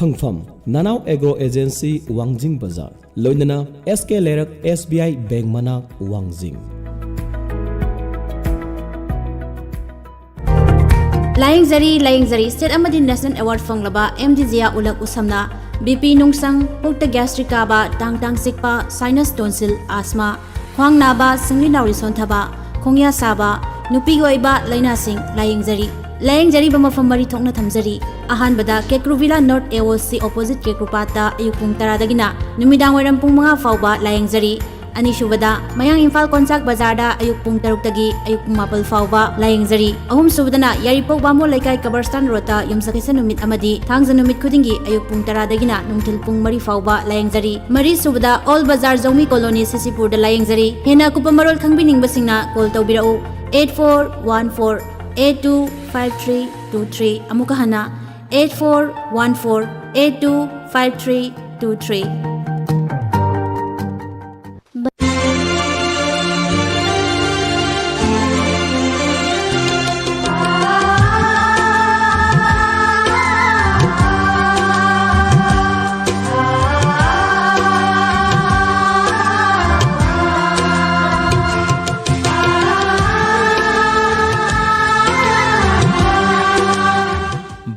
फंगफम नानाव agro agency वांजिंग बाजार लोइनना SK लेरक SBI bank मनाक वांजिंग लाइंगजरी state अमदी national award फंगलबा MDZia उलक उसमना BP नुंगसंग पुक्त गैस्ट्रिक काबा टांग सिकपा साइनस टोंसिल आस्मा ख्वांग नाबा singly नाउरी सोंथबा खोंया साबा नुपी ओइबा लाइनासिंग लाइंगजरी बमफम मरी थोंना थमजरी अहानबदा केक्रुविला नॉर्थ AOC ऑपोजिट केक्रुपाता अयुपुंग तरादगिना नुमिदांग वैरम पुंग 5 फाउबा लाइंगजरी अनिशुबदा मयांग इम्फाल कोंचाक बाजारदा अयुपुंग 6 तगी अयुपुंग 9 फाउबा लाइंगजरी अहुम सुबदना यारिपोक बामो लेकाई कबरस्तान रोता युमसकेसा नुमित अमदी थांगजा नुमित खुदिंगी अयुपुंग 10 दगिना नुंथिल पुंग 3 फाउबा लाइंगजरी मरी सुबदा ऑल बाजार जौमी कॉलोनी सिसिपुरदा लाइंगजरी हेना कुपमरोल खंगबिनिंगबसिंगना कॉल तौबिराउ 8414825323 अमुका हना 8414825323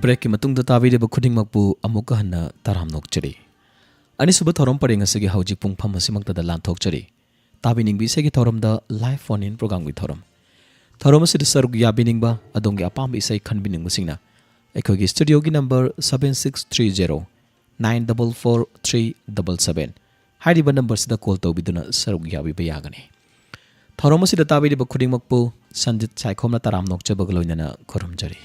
ब्रेक की मतुंग ताबीब खुदिंग मकपु अमुका हन्ना Taram नोकचरी अनिसुब थौरम परेंग असगी हौजी पुंगफम असिमक्तदा लांथोकचरी ताबीनिंगबी सेगी थौरमदा live phone in programme गी थौरम असिद सरुग याबीनिंगबा अदोंगी अपाम इसै खनबिनिंगबसिंगना अखोगी स्टूडियो की नंबर 7630944377 हाइरिबा नंबर सिदा call तौबिदुना Serug याबीबा यागनी थौरम असिद ताबीब खुदिंग मकपु Sanjit साइखोमना Taram नोकचबग लोइनना खुरुमजरी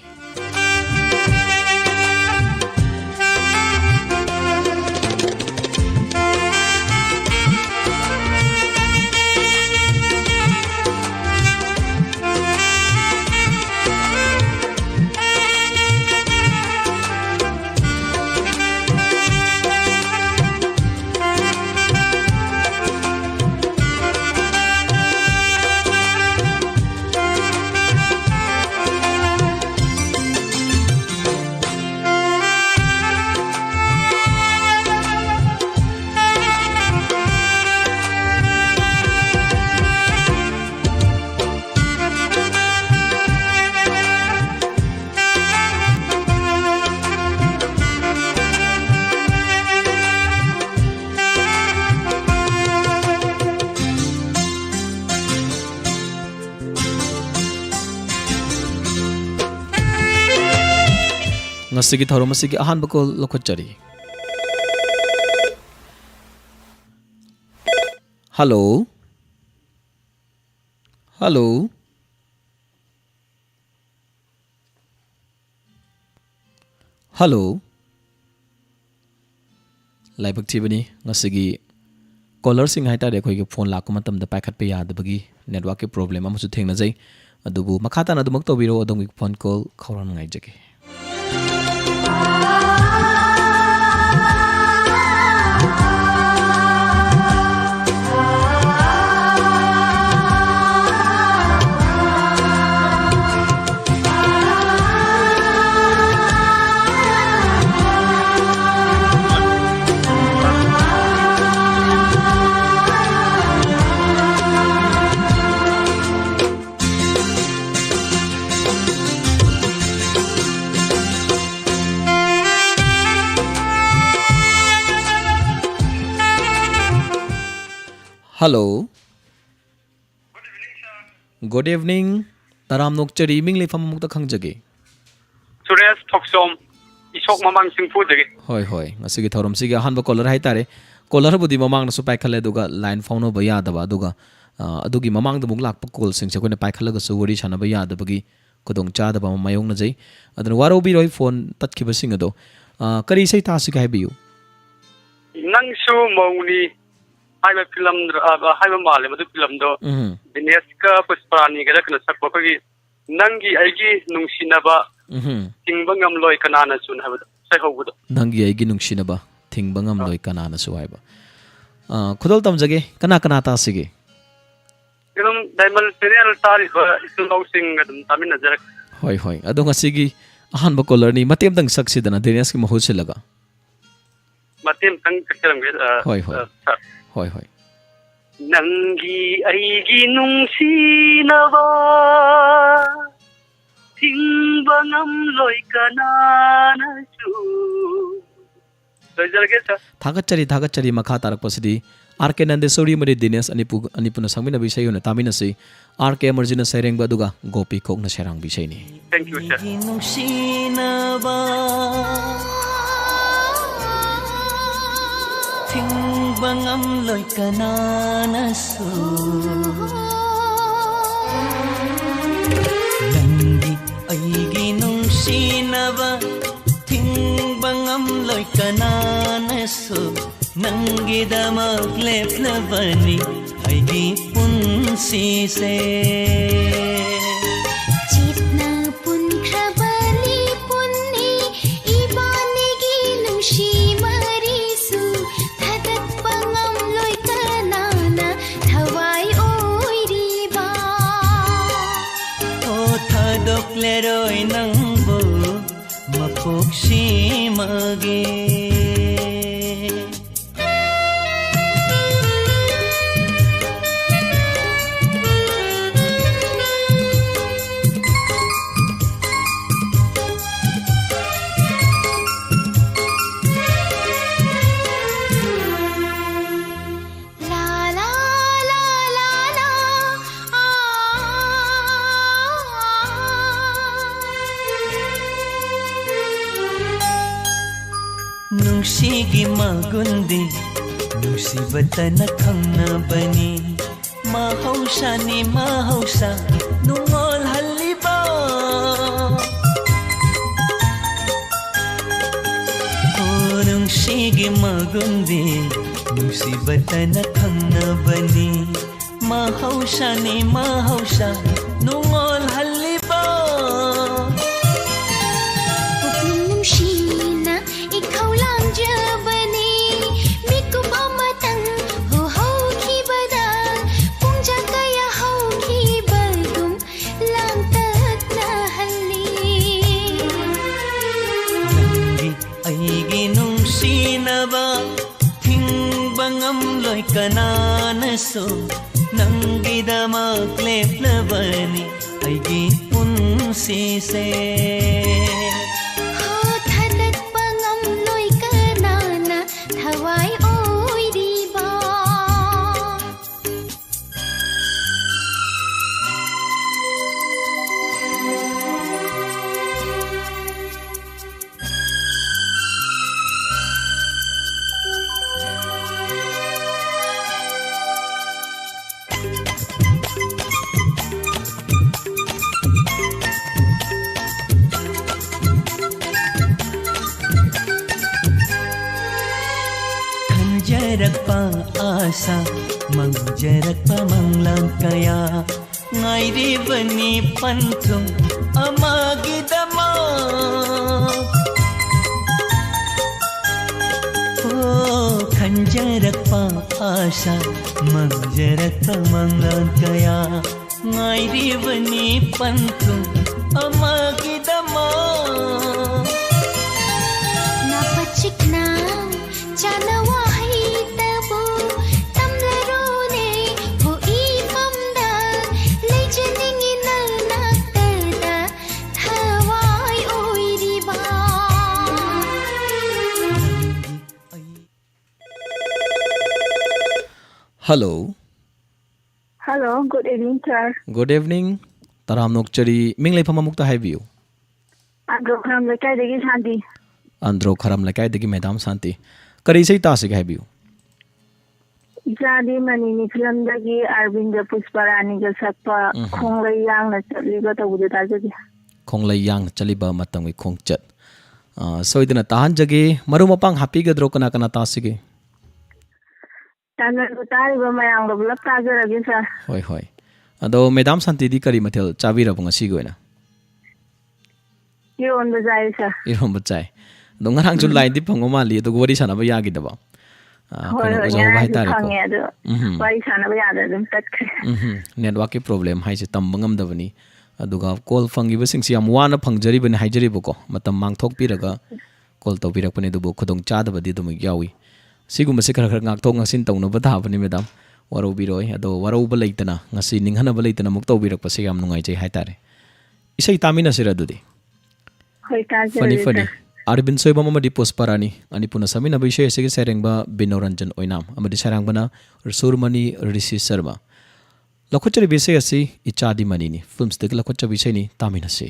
ngasi thauram asigi ahan bakol lokhachari hello laibak thibani ngasigi caller sing hai tare khoi ge phone lakku matam da paikhat pe yadabagi network ke problem amu su thengna jai adubu makhata na dumak to biro adong phone call khauran ngai jage hello good evening ताराम नोकचरी मिंगले फममुक्ता खंगजगे सुरेश थोक्सोम इसोक ममांग सिंगफु जगे होय होय ngasi थौरम सिगे अहानबा कॉलर हाय तारे कॉलर बुदी ममांग न सु पाइखले दुगा लाइन फाउनो बया दबा दुगा अदुगी ममांग दमुक लाक कॉल सिंग से कोने पाइखलग सु वरी छाना बया दबगी कोदोंग चा दबा मयोंग न जई अदन वारो बि रोय फोन तत्खिब सिंग दो करी सै तासि काय बियु नंगसु मौनी हाइबा फिल्म हाइबा माले मदु फिल्म दो दिनेश का पुष्परानी का कना सकबो की नंगी आइगी नुंगसिनाबा थिंगबा ngamloi kanana sun habada sai hobdo नंगी आइगी नुंगसिनाबा थिंगबा ngamloi kanana su haiba खुदल तमजगे कना कना तासिगे एकदम डायमंड सीरियल तारीख इस्लाउसिंग एकदम तामिन नजर होय होय अदो ngasi gi अहानबा कॉलर नि मतेम दंग सक्सिदना दिनेश की महोसे लगा Matem tang karam ge Hoi hoi. Hoi hoi. Nangi aigi nung sinaba Tingbangam loy kanana su Sojarage sir Thagachari makha tarak pasidi RK Nandesori mari Dinesh anipuna sangmina bisay yun tamina si RK Emergina Sereng Baduga Gopi Kok na serang bisay ni. Thank you sir Tingbangam loy kanana su Nangi aigi nung sinaba Tingbangam loy kanana su Nangi damag leplabani aigi punsi se Chitna pun krabali punni Ibanigi nung shimarisu Thadat pangam loy kanana Thawai oy riba O thadok leroy nangbo Mapok shimage Nungsigi magundi Nusibata na khangnabani Mahausa ni mahausa Nungol haliba Oh nungsigi magundi Nusibata na khangnabani Mahausa ni mahausa Nungol haliba Nung shina ikaw lang jabani Miku pamatang ho ho ki badal Kung diyan kaya ho ki bagum Lang tat na hali Nangi aigi nung sinaba Tingbangam loy kanana so Nangi damag leplabani aigi punsi se Ho thadat pangam loy kanana Thawai oy riba Jarakpa asa mangjarakpa manglang kaya ngairibani panthum amagidama Oh khanjarakpa asa mangjarakpa manglang kaya ngairibani panthum amagidama Napachikna chanawa Hello. Hello, good evening, sir. Good evening. Taram nokchari minglay phamamukta haibiu. Andro kharam lekai degi Shanti. Andro kharam lekai degi Madam Shanti. Kari sei ta sig haibiu. Jadi manini film dagi Arvinda Pushparani ga sakpa khonglai yang na chaliba tabude tajagi. Khonglai yang chaliba matangwi khongchat. Soidina tahan jage marumapang happy ga dro kana kana ta sige. Tanan utari ba mayang lo bulap tajagi sir. Hoi hoi. Ado Madam Shanti di kari mathel chavira bunga sigoina. Iron bazai sir. Irom bachai. Do ngarang ju line di phangoma li do gori sana ba yagi daba. Hoi hoi Kono bai tare ko. khangye do. Wai sana ba yada dum tatkhe. Network ki problem hai se tam bangam dabani. Aduga call fangi ba sing siam wana phangjari ban haijari bako matam mangthok piraga call तौबीरकपने दुबो खुदोंग चादबदि दुम यावी सिगुमसे खर खर ngakthok ngaksin tawna badhabani madam warobiroi ado waroba leitana ngasi ninghana ba leitana muk tawbirakpase yam nungai jai haitare isai tamina sira dudi hoi ta fani fani Arvin Soibam amadi Pusparani ani puna samina bishay sege serengba Binoranjan oinam amadi sarangbana Surmani Rishi Sharma lakhochari bishay asi ichadi manini films dik lakhocha bishay ni tamina se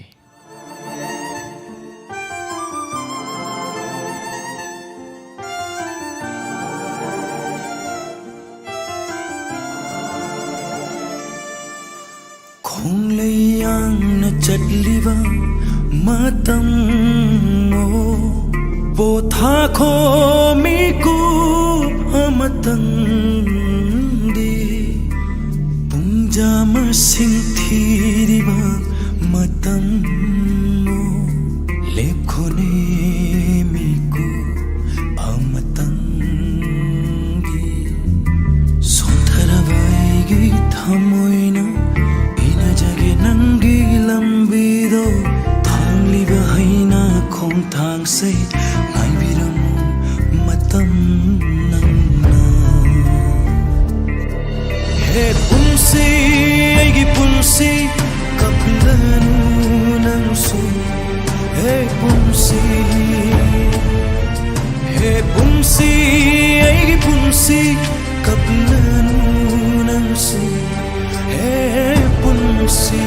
Khongleyang na chatliba matam mo potha kho miku amatang di pungja masing thiriba matam mo lekhone miku amatang di sontharabai gi thamoina jage nangi lambido thangliba haina khongthang se ngaibiram matam nangna he punsi aigi punsi kaplanu nangsu he punsi aigi punsi kaplanu nangsu hey punsi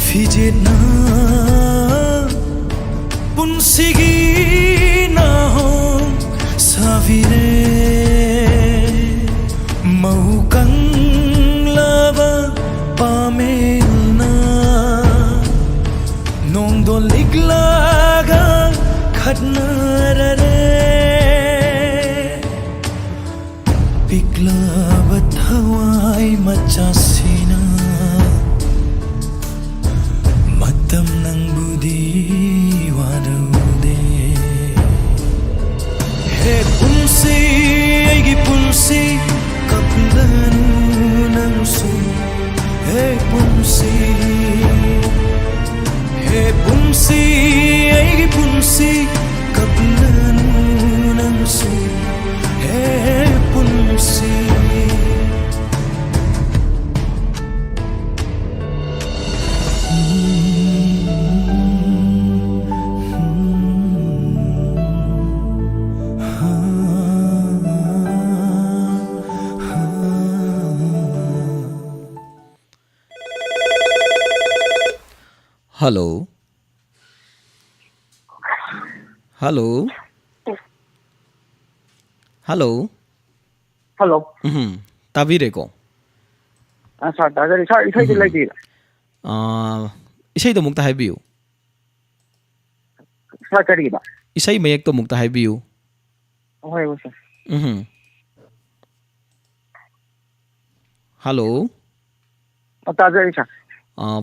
fijena punsigi na ho savire maukang lava pamena nong do liglaga khatna re pikla bathawai machasina matam nang budi warude he punsi aigi punsi kaplanu nang su he punsi aigi punsi kaplanu nang su he punsi hello hello hello hello ताबीरेको sir ꯇꯥꯖꯔꯤ sir ꯏꯁꯩꯗꯤ ꯂꯩꯕꯤꯔꯥ इसाई तो मुक्ता हाइबियू ꯁꯥꯔ ꯀꯔꯤꯕ इसाई मयक तो मुक्ता हाइबियू ꯍꯣꯏ ꯍꯣꯏ ꯁꯥꯔ हेलो ꯇꯥꯖꯔꯤ ꯁꯥꯔ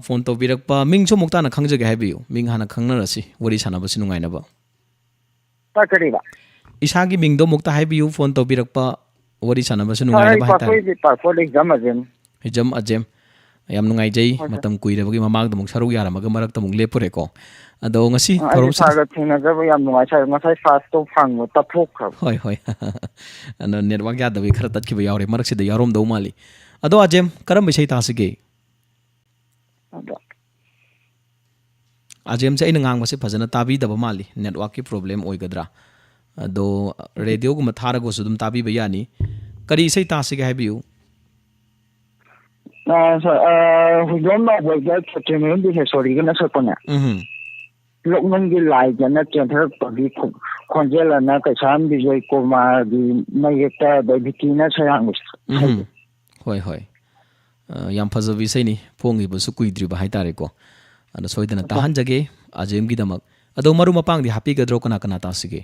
फोन तो बिरकपा मिंग जो मुक्ता ना खंगजगे हाइबियू मिंग हाना खंगनरसी वरी सानाबसी नुंगाइनबा ꯁꯥꯔ ꯀꯔꯤꯕ इसागी मिंग दो मुक्ता हाइबियू फोन तो बिरकपा वरी सानाबसी ꯁꯥꯔ नुंगाइनबा हाइता ꯄꯥꯁꯄꯣꯔꯠ ꯑꯦꯛꯖꯥꯝ ꯑꯖꯦꯝ हिजम अजेम याम नुंगाइजई मतम कुइरबगी ममागद मुक सरुक यारमगा मरकत मुक लेपुरेको अदो ngasi ꯑꯩ ꯁꯥꯔꯒ ꯊꯦꯡꯅꯖꯕ ꯌꯥꯝ ꯅꯨꯡꯉꯥꯏ ꯁꯥꯔ ꯉꯁꯥꯏ ꯐꯥꯁꯇꯣ ꯐꯪꯕ ꯇꯞꯊꯣꯛꯈ꯭ꯔꯕ होय होय अन नेटवर्क यादबी खरा तत्खिबा यावरे मरकसिदा यारोमदौ माली अदो अजेम करम बिसै तासिगे ꯑꯗꯣ अजेम से अइना ngang base फजना ताबी दबा माली नेटवर्क की प्रॉब्लम ओइगद्रा अदो रेडियो गुम थारगो सुदुम ताबी बयानी करी इसै तासिगे हाइबियू ꯍꯨꯏꯗꯣꯝ ꯅꯥꯎꯕꯒ ꯈꯦꯇ꯭ꯔꯤꯃꯌꯨꯝ ꯕꯤꯁꯦꯁꯣꯔꯤꯒꯅ ꯁꯛꯄꯅꯦ ꯂꯣꯛꯅꯨꯡꯒꯤ ꯂꯥꯏꯗꯅ ꯆꯦꯟꯊꯔꯛꯄꯒꯤ ꯈꯣꯟꯖꯦꯜꯑꯅ ꯀꯩꯁꯥꯝ ꯕꯤꯖꯣꯏ ꯀꯨꯃꯥꯔꯒꯤ ꯃꯌꯦꯛꯇ ꯕꯤꯀꯤꯅ ꯁꯩꯔꯥꯡꯕ होय होय याम फजबी सैनी फोंगिबसु कुइद्रिबा हाइतारेको अन सोइदना ताहानजगे अजेमगी दमक अदो मरु मपांगदी हापीगद्रो कना कना तासिगे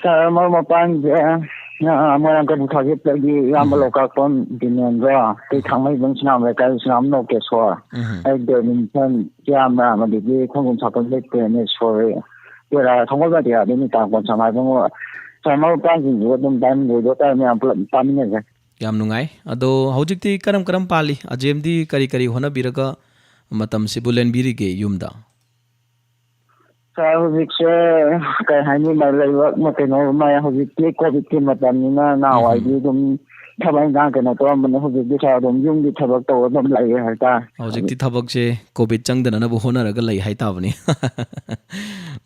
सर मरु मपांगजे मोरंग कबुथागितगी याम लोकापम दिनेंद्र ते थांगमैबं सिनाम लेकाय सिनाम नोकेश्वर आई बेडमिंटन याम रामदिगी खोंगुम सापन लेतेने सोरे तेरा थोंगबादिया दिनि तांगोन समाइबं सर मरु मपांगजी दम टाइम गोदो टाइम याम पामिनेजे याम नुंगाई अदो हौजिकती करम करम पाली अजेमदी करी करी होना बिरगा मतम सिबुलेन बिरिगे युमदा सर हौजिकसे कई हाइनी मै लैबा मतेनो मै हौजिकती कोविड की मतमनिना नावाइदी दम थबाई गां कनो तो मन हौजिकती सर दम युमदी थबक तो दम लाइए हाइता हौजिकती थबक से कोविड चंगदना नबु होनरगा लै हाइताबनी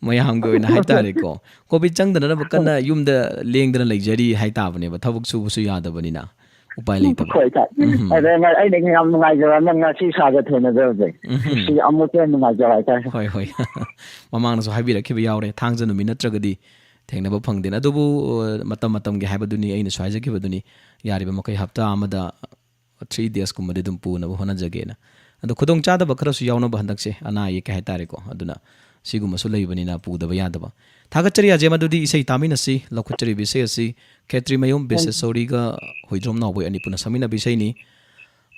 मयामगे ओइना हाइतारेको कोविड चंगदना नबु कन्ना युमदा लेंगदना लैजरी हाइताबनी बा थबक सुबुसु यादबनिना उपाय लेतब अरे अरे याम नुंगाइजरा नंग ngasi सागा थेनजरजे सि अमुते नुंगाइजरा हाइता होय होय ममांगसु हाइबिरखिबा यावरे थांगज नुमि नत्रगदी थेंगनबा फंगदेन अदुबु मतम मतम गे हाइबदुनी अइना स्वाइजखिबदुनी यारिबा मकै हप्ता आमदा 3 days कुमदे दुम पुनबा होनजगेना अदो खुदोंग चादबा खरसु यावनबा हंदकसे अना ये के हाइतारेको अदुना सिगुमसु लैबनिना पुदबा यादबा थागचरी अजेमदुदी इसै तामिनसी लखुचरी बिसै असि खेत्रीमयुम बिसेसोरीगा हुइद्रोम नावबोय अनिपुना समिना बिसैनी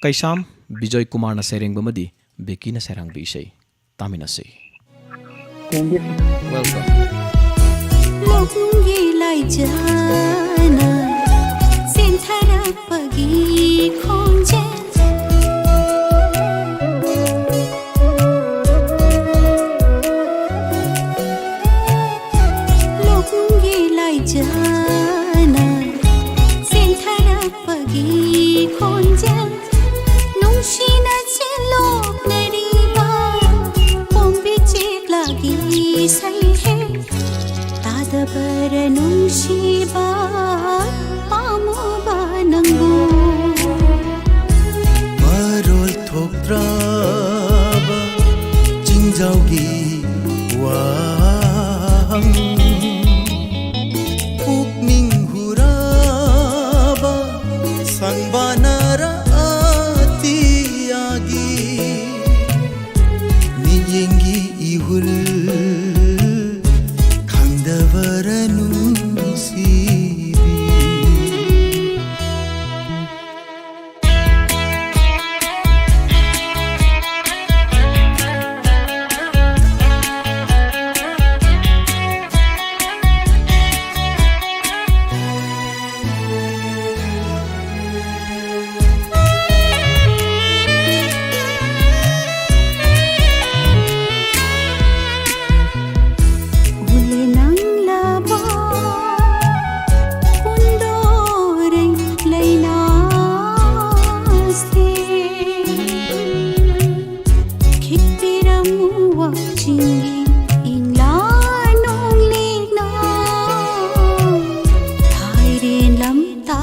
कैसाम विजय कुमार न सेरेंगबमदी बेकी न सेरांग बिसै तामिनसी थैंक यू वेलकम लोकुंगी लाइजाना सेंथरा पगी खोंजे लोकुंगी लाइजाना सेंथरा पगी खोंजे नुंशिना चेलोक नरीबा पोंबी चेक लागी सही है तादबर नुंशिबा पामुबा नंगू मरोल थोक्ट्राबा चिंजाउगी वांग पुकनिंग हुराबा संबानारा आतियागी नियंगी इहुल खंडवरा नुंसीबी Uli nang laba kundoring lainaste khipiramu wachingi ingla nong ligna thairen lamta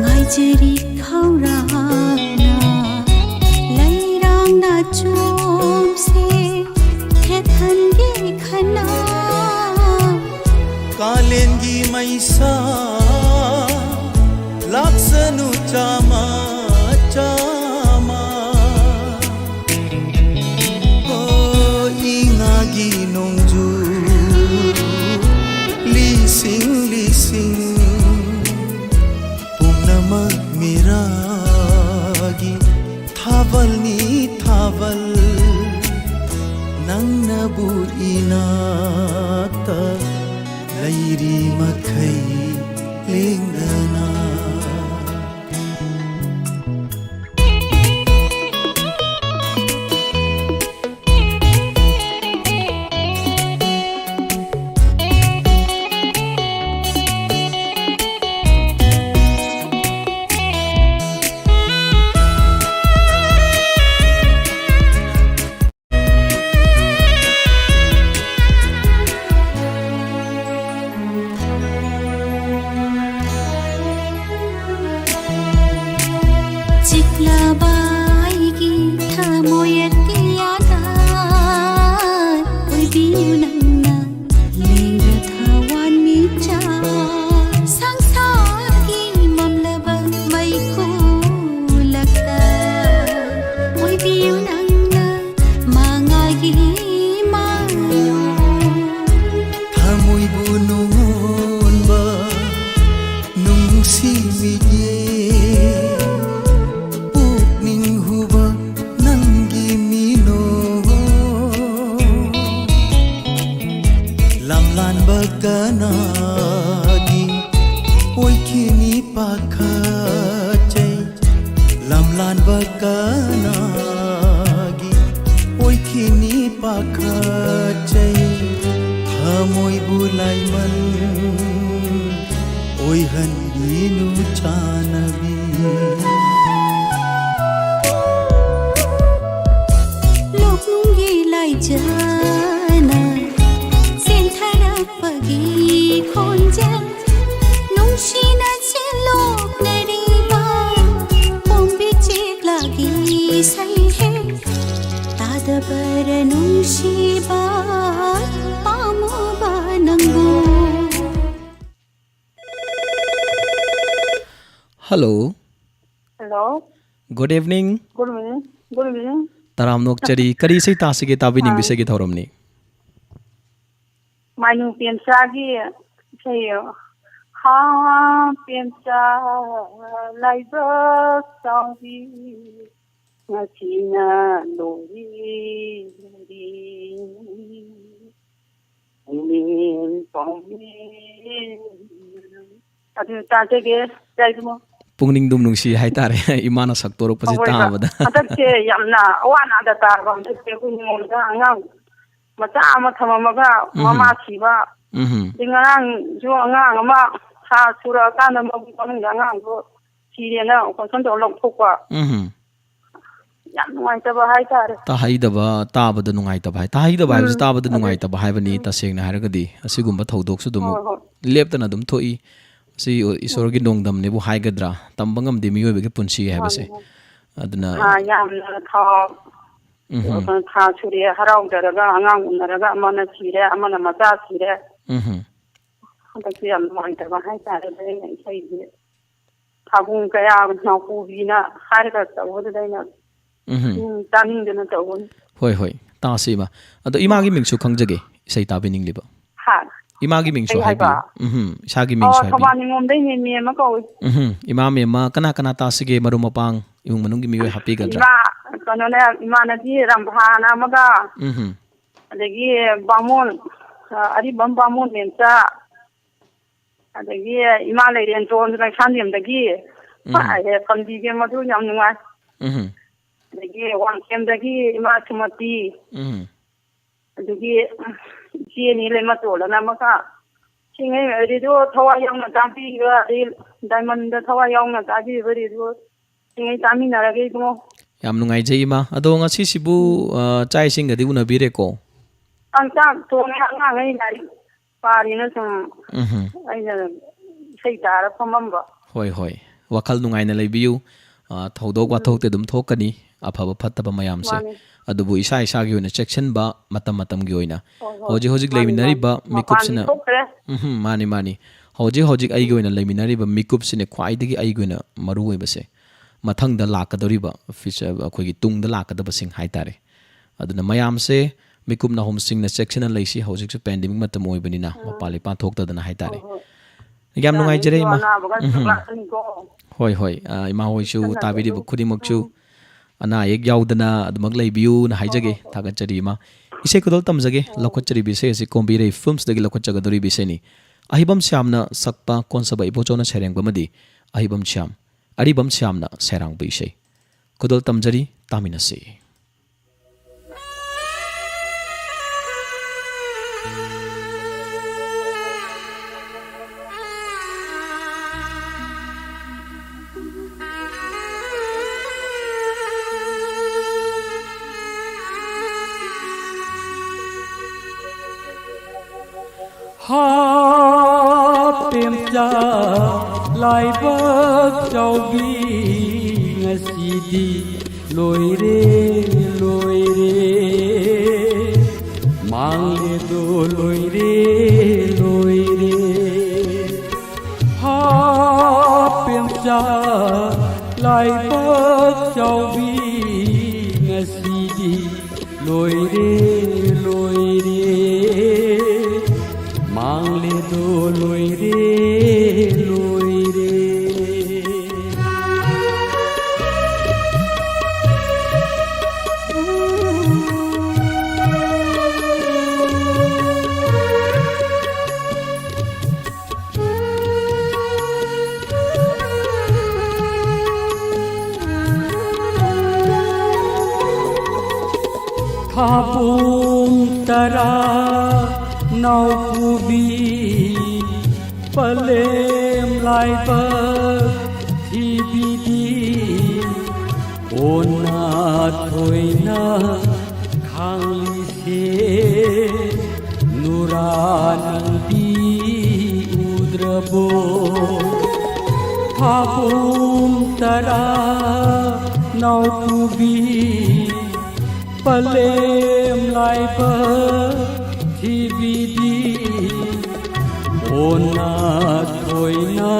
ngai jeri khaurana lairang पैसा लाग्सनु चामा चामा हो इंगागी नोंजु लिसिंग लिसिंग पुनमक मिरागी थावल ni थावल नंगनबु इनाता लैरी मखै लेंगना Hello. Hello. Good evening. Good evening. Good evening. Taram nok chari kari sei ta sige tabi ning bi sige thorom ni. Manu piensagi say ha piensa laiba sawi ngachina lori lori min pami adu ta jege jaimo Pungning dum nung si hai tare imana saktorok pasi ta bada. Adakse yamna awana da tar bam te ku ngol ga ngang mata ama thamamaga mama siba dingang ju ngang ama ha sura ka na ma bu ngang go sirena ko son do lok thokwa yam ngai ta ba hai tare Ta hai da ba ta bada nungai ta bai ta hai da bai ta bada nungai ta bai bani ta seng na haragadi asigumba thodok su dum leptana dum thoi si isorgi nongdam ne bu hai gadra tambangam de miyoy be punsi hai base aduna yam na tha churi harau daraga angang unaraga amana sire amana mata sire adakse yam ngai ta ba hai tare dai ngai sai de thagung kaya na ku bina har ga ta wod dai na taning de na ta won hoi hoi ta si ma ado imagi mingsu khangjage sei ta bining liba ha imagi mingsu hai bi isagi mingsu hai bi thawani ngom dai ne me ma ko ima me ma kana kana ta sige marum mapang yung manung gi miyoy happy gadra ima kono ne ima na di rambhana maga adagi bamon ari bamon mensa adagi ima le ren ton na sandim dagi pa he kamdi ge madu yam nungai adagi wan kem dagi ima sumati adagi ji ni le ma to la na maga singai ri do thawa yang na ta pi ga ri diamond da thawa yang na ta bi ri do singai ta mi na ra ge mo yam nungai jai ma ado ngasi sibu chai sing ga di una bire ko ang ta to nga nga ngai nai pari na sum ai na sei ta ra phamam ba hoi hoi wakal nungai na leibiu thodok wa thok te dum thokani afaba phattaba mayam se adubu isa isa gi ona section ba matam matam gi oina hoji leminari ba mikup sina mani mani hojik ai goina leminari ba mikup sine khwai digi ai goina maru oi base mathang da lakadori ba ficha khoi gi tung da lakadaba sing hai tare aduna mayam se mikup na hom sing na section lai si hojik su pandemic matam oi bani na mapale pa thok ta dana hai tare yam nungai jere ma hoi hoi ima hoi su tabi di khudi mak chu ana ek yaudana admak lai biu na hai jage thaga chari ma ise kodol tam jage lokot chari bi se si kombi re films dagi lokot chaga dori bi se ni ahibam syamna sakpa konsaba ibochona sereng bamadi ahibam syam aribam syamna serang bi se kodol tam jari tamina se Pemja lai bak chau bi ngasi di loi re mang le do loi re ha pemja lai bak chau bi ngasi di loi re mang le do loi re Kapung tara nau kubi palem lai pa thi bi di ona thoi na khang li se nuran di udrabo kapung tara nau kubi palem lai pa thi bi di ona thoi na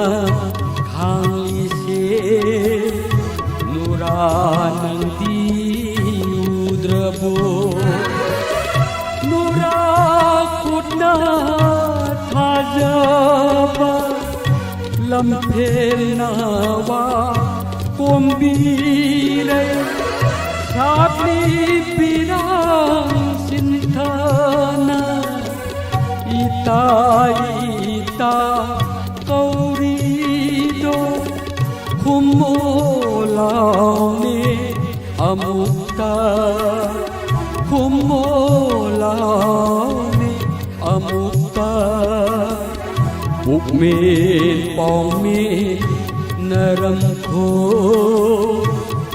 khang li se nuran di udrabo nura kutna thajaba lam phel na wa kombi re Sabli pirang sintana ita kaurido kumolaune amukta bukmen paumen naram kho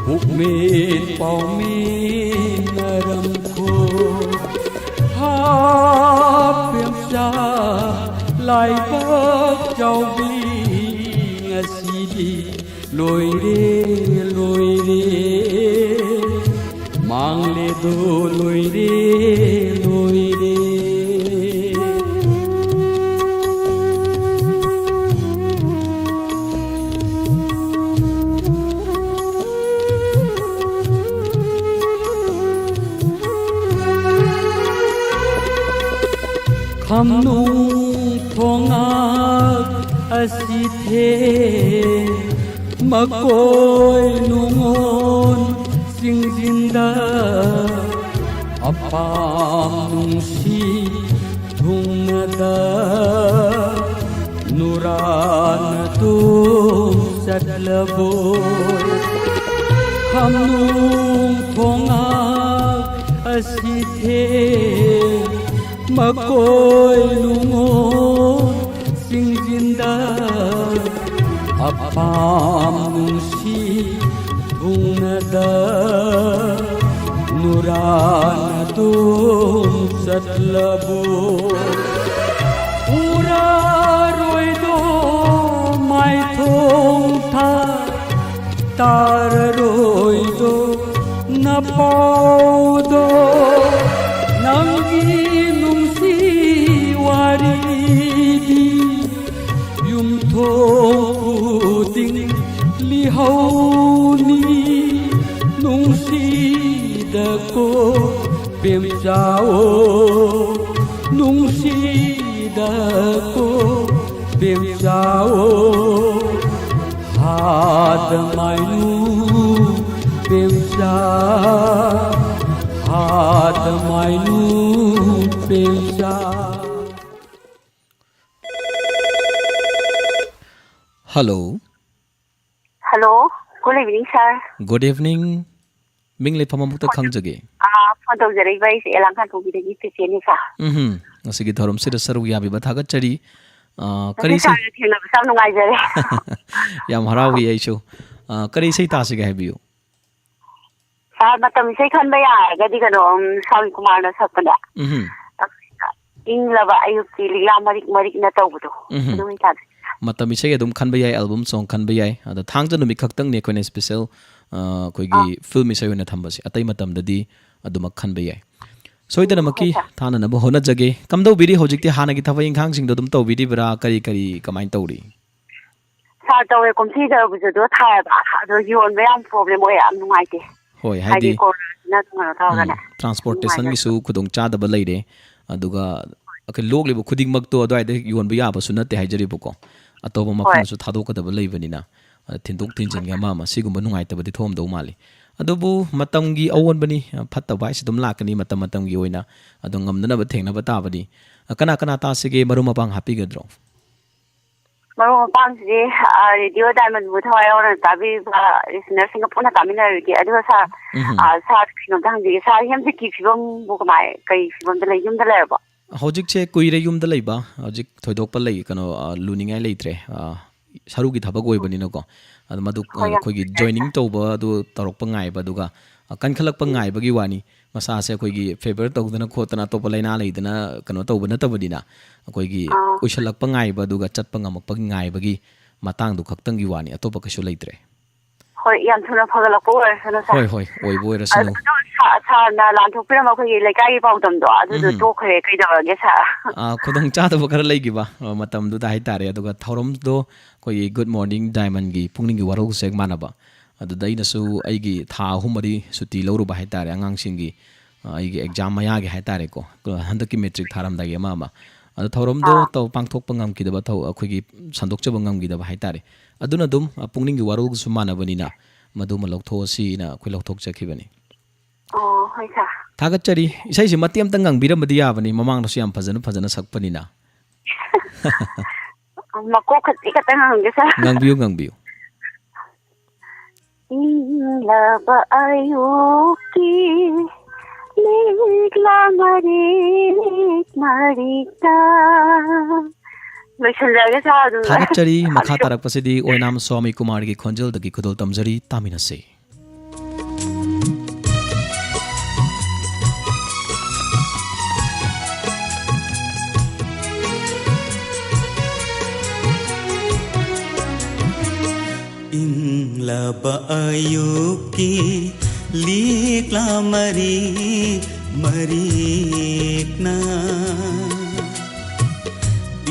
bukmen paumen naram kho ha pemja lai bak chau bi ngasi di loi re mang le do loi re kham nung thongak asithe makoi nungon singjinda apam nungsi thungada nuran tu satlaboy kham nung thongak asithe makoi lungon singjinda apam nungsi thungada nuran tum satlabo pura roi do mai thong tha tar roi do na pau do nangi 뱀싸오 농시다고 뱀싸오 하드마이누 뱀싸 하드마이누 뱀싸 Hello. Hello, good evening, sir. Good evening. Minglay pamamukta khangjage. Phone tawjara'iba aise Elankan Thongpidagi Ceceni, sir. Asigi thorom sida saru yabi bathagachari. Kari sir thenaba sam nungaijare. Yam harawi aisho. Kari sei tasiga habiyo. Sir matam isai khanba yaragadi kano Sawi Kumar na sakpada. Inglaba ayukki lila marik na tawbudo. Adum itad. Matam isai adum khanba yai album song khanba yai. Ada thangja numi khaktang ne koine special koigi film isai na thambasi. Atai matam dadi aduma khanba yai. Soidana maki thana na bo hona jage. Kamdo biri hojikti hana gi thawai inkhang sing dum taw biri bra kari kamain tawri. Sir tawe kumsi da bujo do thaya ba. Ado yon ba yam problem oya am nungaite. Hoi haidi na tungana tawgana. Transportation gi su khudong cha da ba leire. Aduga akai log lebo khuding mak to adai de yon ba ya ba su nate haijari buko. Atoba mafan su thado ka da ba leibani na. Thindok thinjin ga ma sigumba nungaite ba di thom do mali. Adubu matamgi awan bani fatta bai sidum lakani matamgi oina adong ngamna ba thengna ba ta bani kana ta sige maruma bang happy gadro maruma bang ji radio diamond bu thawai or tabi listener singapore kamina ri adu sa sa kino dang ji sa hem ji ki phibam bu kamai kai phibam da lai yum da lai ba hojik che kuire yum da lai ba hojik thoidok pa lai kano luningai leitre saru gi thaba goi bani na ko madu koigi joining tawba du tarok pa ngai ba duga kan khalak pa ngai ba gi wani masa se koigi favor tawdana khotana to pa laina leidana kano tawba na tabadina koigi uisalak pa ngai ba duga chat pa ngamak pa ngai ba gi matang du khaktang gi wani atopa kasu leitre hoi yam thuna phagalak ko sano sa hoi oi boi rasano sa na lan thok pira ma koigi lekai gi pawdam do adu to khre kai da ge sa khudang cha da ba kar lei gi ba matam du da hai tare aduga thorom do koi good morning diamond gi pungning gi warol sek manaba adu dai na su ai gi tha humari suti loru ba hai tare angang singi ai gi exam maya gi hai tare ko handaki metric tharam da gi ma adu thorom do to pangthok pangam ki da ba thau akhoi gi sandok cha bangam gi da ba hai tare aduna dum pungning gi warol su manabani na madu ma loktho si na khoi lokthok chakhi bani hoi sa thagat chari isai si matiam tang ngang biram badi ya bani mamang no siam phajana sakpani na mako khati ka tang ngang ge sa ngang biu laba ayuki ligla marita loisanjaga sa adu thagat chari makha tarak pasidi oinam swami kumar gi khonjal dagi khudol tamjari tamina se Inglaba ayuki likla marikna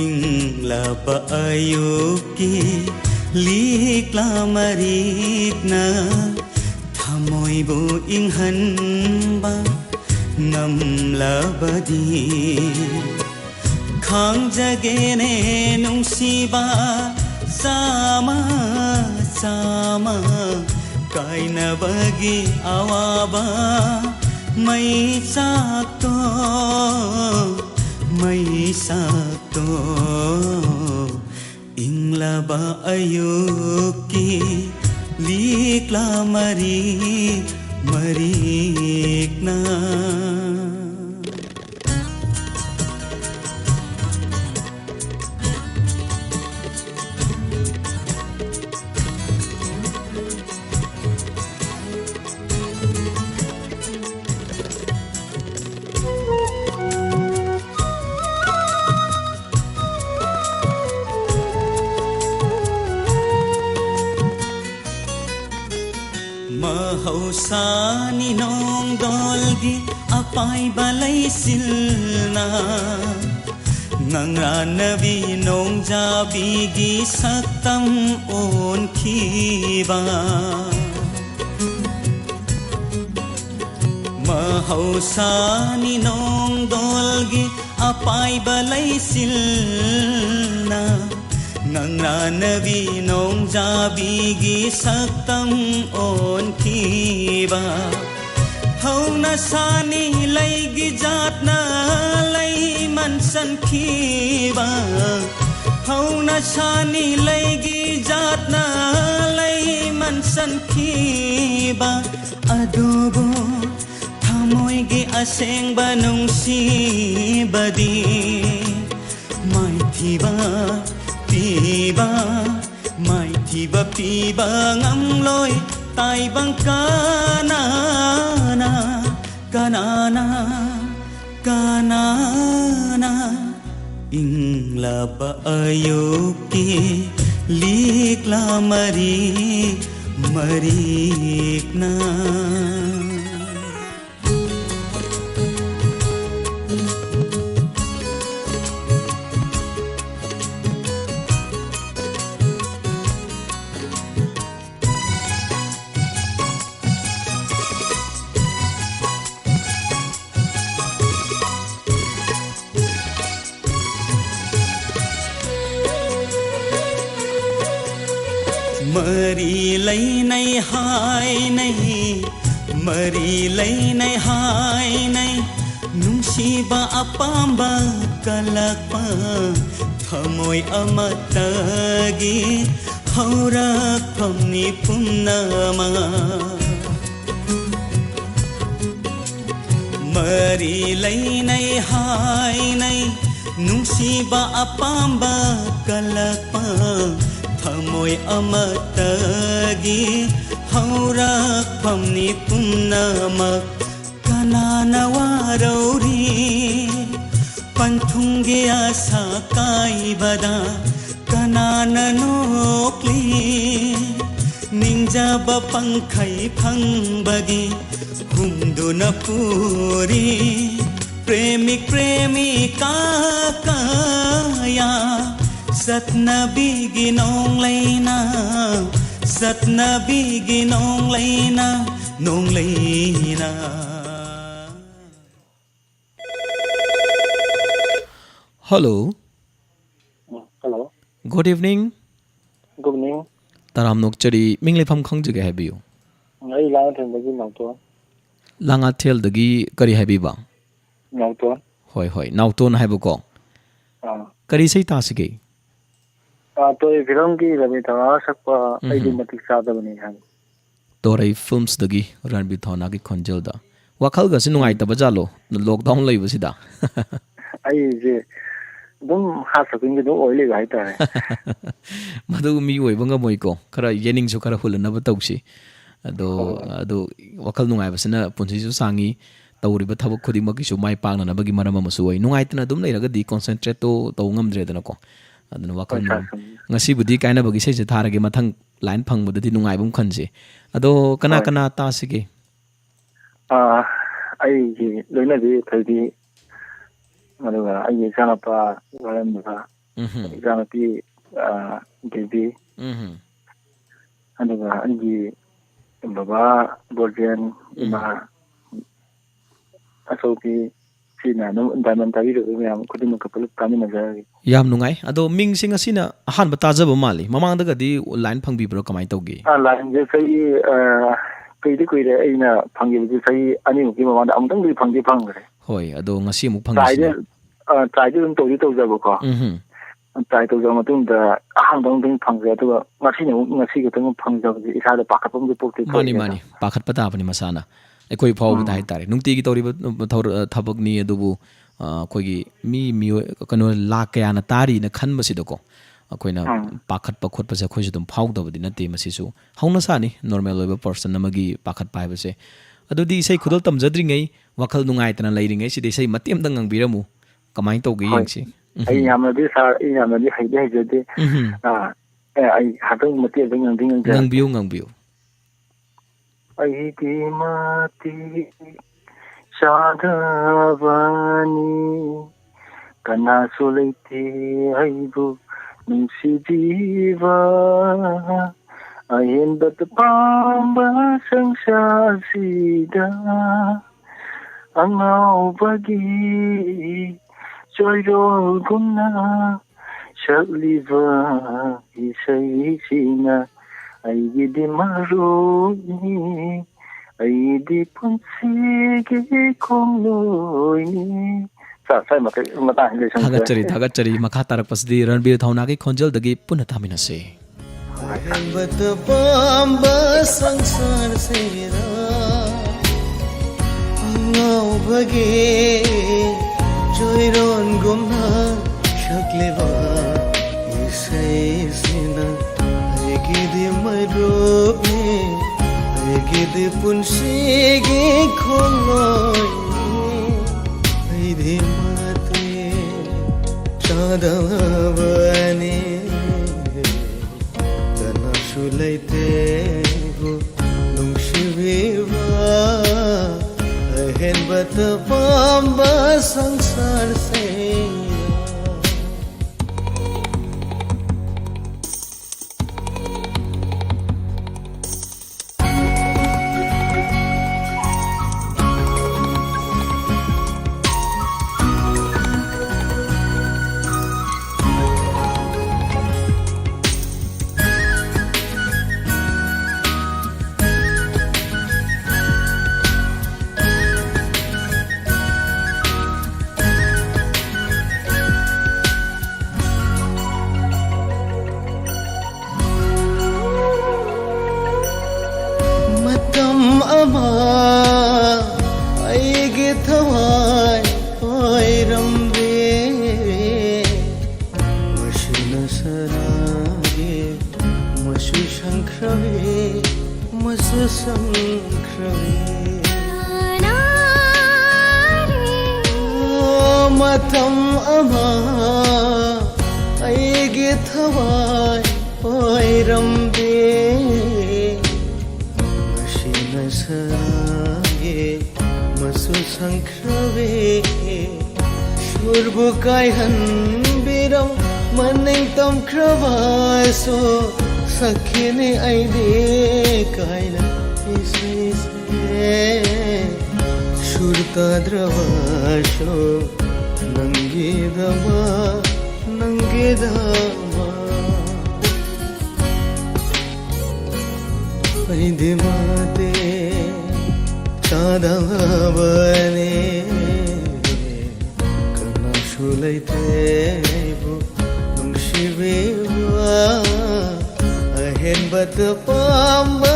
Inglaba ayuki likla marikna Thamoy bu inghanba ngamlabadi khang jagene nungsiba sama kainabagi awaba mai sakto inglaba ayuki likla marikna Mahausani nong dolgi apai balai silna Nangranavi nong jabi gi saktam on khiba mahausaani nongdolgi apaiba laisilna ngangranabi nongjabigi saktam onkiba hauna sani laigi jatna lai mansan khiba hauna sani laigi jatna lai mansan khiba adobo thamoigi asengba nungsibadi maithiba piba maithiba piba ngamloi taibang kanana kanana kanana inglaba ayuki likla marikna mari lainai hai nai nungsiba apamba kalakpa thamoi amatagi haurakpamni pumnama mari lainai hai nai nungsiba apamba kalakpa thamoi amatagi haurakpamni pumnamak kanana warauri panthungi asa kaibada kanana nokli ningjaba pangkhai phangbagi humduna puri premik premika kaya satnabi ginong laina satnabi ginong laina nong laina. Hello. Hello. Good evening. Good evening. Taram nok chari mingle pham khang jage habiyo. Ai lang theng bagi nauton. Langa thel dagi kari habi ba. Nauton. Hoi nauton haibo ko. Kari sei ta sige. To film ki rabi thawa sakpa ai di matik sada bani han. Torai films dagi Ranbir Thona ki khonjel da. Wakhal ga se nungai ta bajalo lockdown lai basida. Ai je dum ha sakin gi do oile ga ita. Madu mi oi banga moi ko khara yening su khara hulna ba tausi. Ado wakhal nungai basina punsi su sangi tawriba thabak khudi ma ki su mai pang na bagi marama masu oi nungai tana dum lai raga di concentrate to ngamdre dana ko. Aduna wakal ngasi budi kaina bagi se tharage mathang line phang budati nungai bum khanse ado kana ta sige ai ji loina di thadi maruga ai sana pa walam ba sana pi baby anuga anji baba borgen ma asopi sina no diamond tabi ro yam khudin ka puluk kami na jari yam nungai ado ming sing asina ahan bata jaba mali mamang daga di line phang bi bro kamai tawgi line je sai kuide aina phangi bi sai ani mu ki mamang da amtang bi phangi phangre hoi ado ngasi mu phang trai je dum to jaba ko trai to jama tum da ahang dong phangre to ngasi ga tong phang jaba isa da pakapum bi pokte mani pakhat pata apni masana ekoi phau dai tare nungti gi tori thabak ni adubu koigi mi kano la kaya na tari na khan basi doko akoina pakhat pakhot pa se khoi dum phau dabadi na te masi su hauna sa ni normal oiba person namagi pakhat pai base adudi sei khudal tamjadri ngai wakhal nungai tana leiri ngai si de sei matem dang ngang biramu kamai to gi yengsi ai yamna di sa ai yamna di haide jode ai hatang mate dang ngang biu ai di mati sadavani kana sulaiti aibu nungsi jiva ayen bat pamba sangsasida ꯑꯉꯥꯎꯕꯒꯤ ꯆꯣꯏꯔꯣꯜꯒꯨꯝꯅ ꯁꯛꯂꯤꯕ ꯏꯁꯩꯁꯤꯅ ꯑꯩꯒꯤꯗꯤ ꯃꯔꯨꯞꯅꯤ ꯑꯩꯒꯤꯗꯤ ꯄꯨꯟꯁꯤꯒꯤ ꯈꯣꯡꯂꯣꯏꯅꯤ थागतचरी मखा तारकपसदी रणबीर थौनागी खोंजलदगी पुनः तामिनसे अहंबत पांबा संसार सेरा अंगाव भगे जोइरोन गुमना शकलेवा इसैसिना एगिदि मरोबे एगिदि पुंसिगे खोंगोय ऐदि माते चादवने Leitego nungsiviva ahen batapamba sangsar seya aige thawai oirambe mashina sarage masu shankrave masu sankrave matam ama aige thawai oirambe Sage masu sankrave shurbu kai han biram maning tam kravaso sakhine aide kaina ise shurta dravasho nange dama aide mate चादवने कना शुलैतेबु नुंशिबेवा अहेन बतपांबा